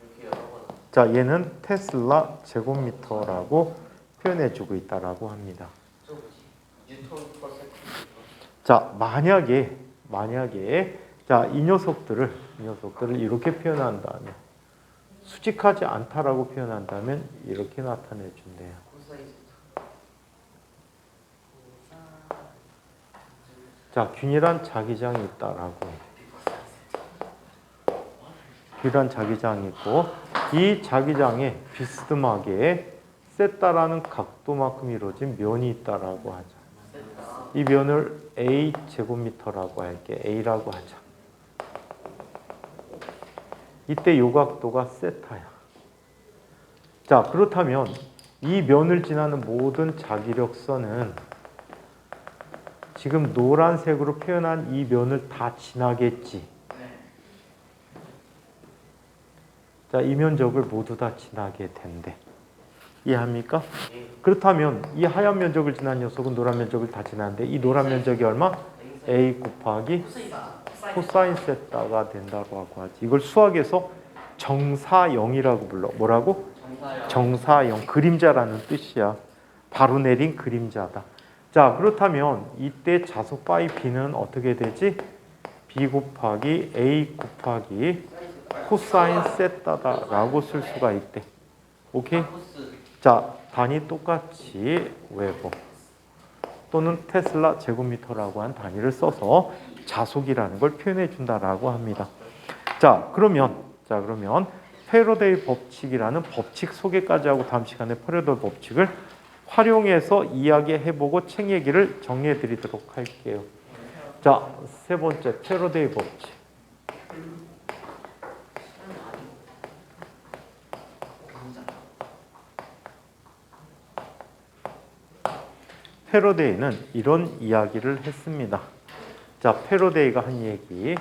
이렇게 여러 번. 자, 얘는 테슬라 제곱미터라고 표현해주고 있다라고 합니다. 저 뭐지? 뉴턴 퍼 세컨드. 자, 만약에 자, 이 녀석들을 이렇게 표현한다면 수직하지 않다라고 표현한다면 이렇게 나타내 준대요. 자, 균일한 자기장이 있다라고. 균일한 자기장이 있고 이 자기장에 비스듬하게 세타라는 각도만큼 이루어진 면이 있다라고 하자. 이 면을 A 제곱미터라고 할게. A라고 하자. 이때 요 각도가 세타야. 자, 그렇다면 이 면을 지나는 모든 자기력선은 지금 노란색으로 표현한 이 면을 다 지나겠지. 자, 이 면적을 모두 다 지나게 된대. 이해합니까? 그렇다면 이 하얀 면적을 지난 녀석은 노란 면적을 다 지나는데 이 노란 면적이 얼마? A 곱하기 코사인 세타가 된다고 하지. 이걸 수학에서 정사형이라고 불러. 뭐라고? 정사형. 그림자라는 뜻이야. 바로 내린 그림자다. 자, 그렇다면 이때 자속 파이 B는 어떻게 되지? B 곱하기 A 곱하기 코사인 세타다라고 쓸 수가 있대. 오케이? 자, 단위 똑같이 웨버 또는 테슬라 제곱미터라고 한 단위를 써서 자속이라는 걸 표현해 준다라고 합니다. 자, 그러면 패러데이 법칙이라는 법칙 소개까지 하고 다음 시간에 패러데이 법칙을 활용해서 이야기해보고 책 얘기를 정리해드리도록 할게요. 자, 세 번째 패러데이 법칙. 패러데이는 이런 이야기를 했습니다. 자, 패러데이가 한 얘기.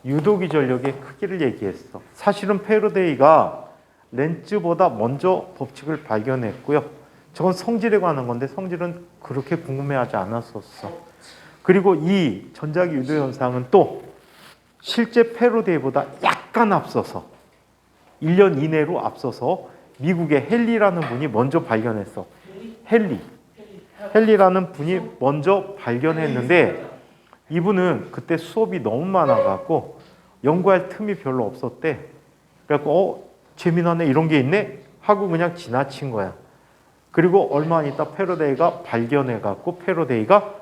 유도기 전력의 크기를 얘기했어. 사실은 패러데이가 렌츠보다 먼저 법칙을 발견했고요. 저건 성질에 관한 건데 성질은 그렇게 궁금해하지 않았었어. 그리고 이 전자기 유도 현상은 또 실제 패러데이보다 약간 앞서서 1년 이내로 앞서서 미국의 헨리라는 분이 먼저 발견했어. 헨리라는 분이 먼저 발견했는데 이분은 그때 수업이 너무 많아갖고 연구할 틈이 별로 없었대. 그래갖고 재미나네 이런 게 있네 하고 그냥 지나친 거야. 그리고 얼마 안 있다 패러데이가 발견해갖고 패러데이가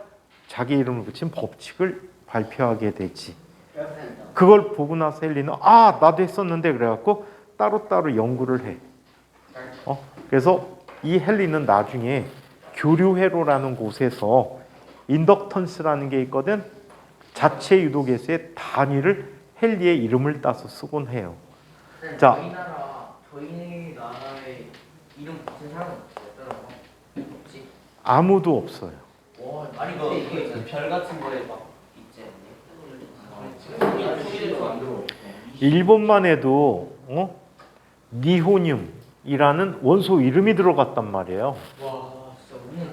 자기 이름을 붙인 법칙을 발표하게 되지. 그걸 보고 나서 헨리는 나도 했었는데 그래갖고 따로따로 연구를 해. 그래서 이 헨리는 나중에 교류회로라는 곳에서 인덕턴스라는 게 있거든. 자체 유도계수의 단위를 헨리의 이름을 따서 쓰곤 해요. 자, 저희 나라에 이름 붙인 사람은 없지? 아무도 없어요. 아니 이거 근데 이게 별 같은 거에 막 있지 않니? 일본만 해도 니호늄이라는 원소 이름이 들어갔단 말이에요. 와 진짜 우리는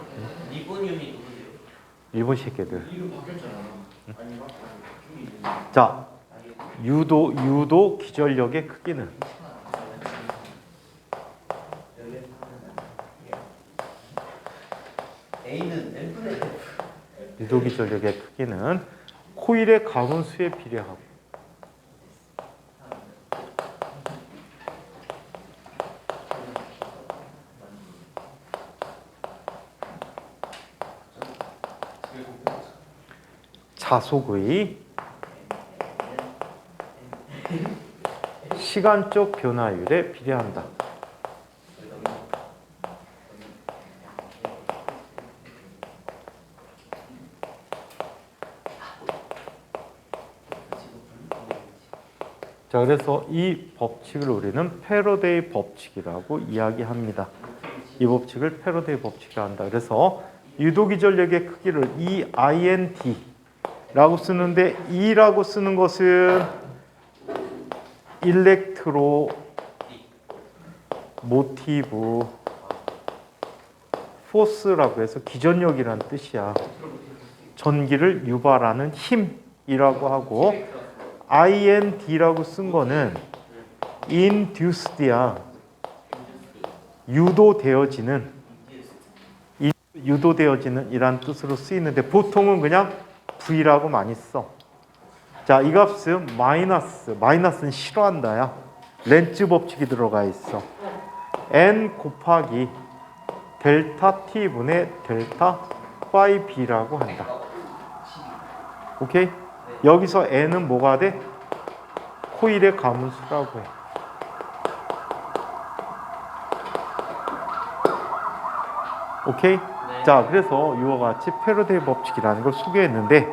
리보늄이 누구예요? 일본 새끼들. 이름 바뀌었잖아. 아닌가? 자, 유도 기전력의 크기는 A는 N분의 F. 유도 기전력의 크기는 코일의 가운수에 비례하고 자속의 시간적 변화율에 비례한다. 자, 그래서 이 법칙을 우리는 패러데이 법칙이라고 이야기합니다. 이 법칙을 패러데이 법칙이라 한다. 그래서 유도기 전력의 크기를 EINT라고 쓰는데 E라고 쓰는 것은 일렉트로 모티브 포스라고 해서 기전력이라는 뜻이야. 전기를 유발하는 힘이라고 하고 IND라고 쓴 거는 induced야. 유도되어지는 이란 뜻으로 쓰이는데 보통은 그냥 V라고 많이 써. 자, 이 값은 마이너스는 싫어한다야. 렌츠 법칙이 들어가 있어. N 곱하기 델타 T분의 델타 파이 B라고 한다. 오케이? 여기서 N은 뭐가 돼? 코일의 가문수라고 해. 오케이? 네. 자, 그래서 이와 같이 패러데이 법칙이라는 걸 소개했는데,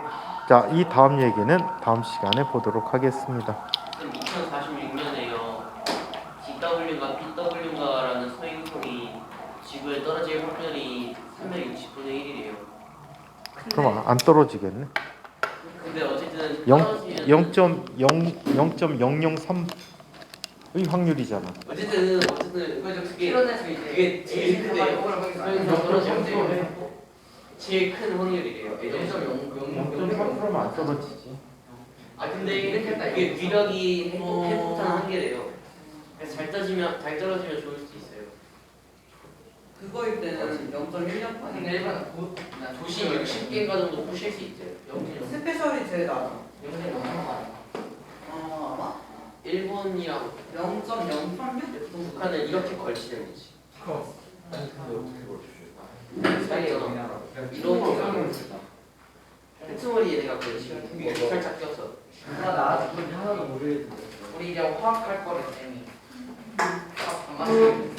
자, 이 다음 얘기는 다음 시간에 보도록 하겠습니다. 2046년에요. DW가 BW가라는 서행성이 지구에 떨어질 확률이 360분의 1이래요. 그럼 안 떨어지겠네. 근데 어쨌든 0.003의 확률이잖아. 어쨌든 그게 제일 크대요. 제일 큰 확률이래요. 0.3%면 안 떨어지지. 아 근데 그게 위력이 핵폭탄 한계래요. 그래서 잘 떨어지면 좋을 수도 있어요. 그거일 때는 0.1년 근데 일반 도시 60개가 정도 부실 수 있대요. 스페셜이 제일 낮아. 아마 일본이랑 0.036? 북한은 이렇게 걸치는 거지. 팬츠머리에 내가 걸치는 살짝 껴서. 나 그건 하나도 모르겠는데. 우리 이제 화학할 거래 쌤이. 화학 안 맞는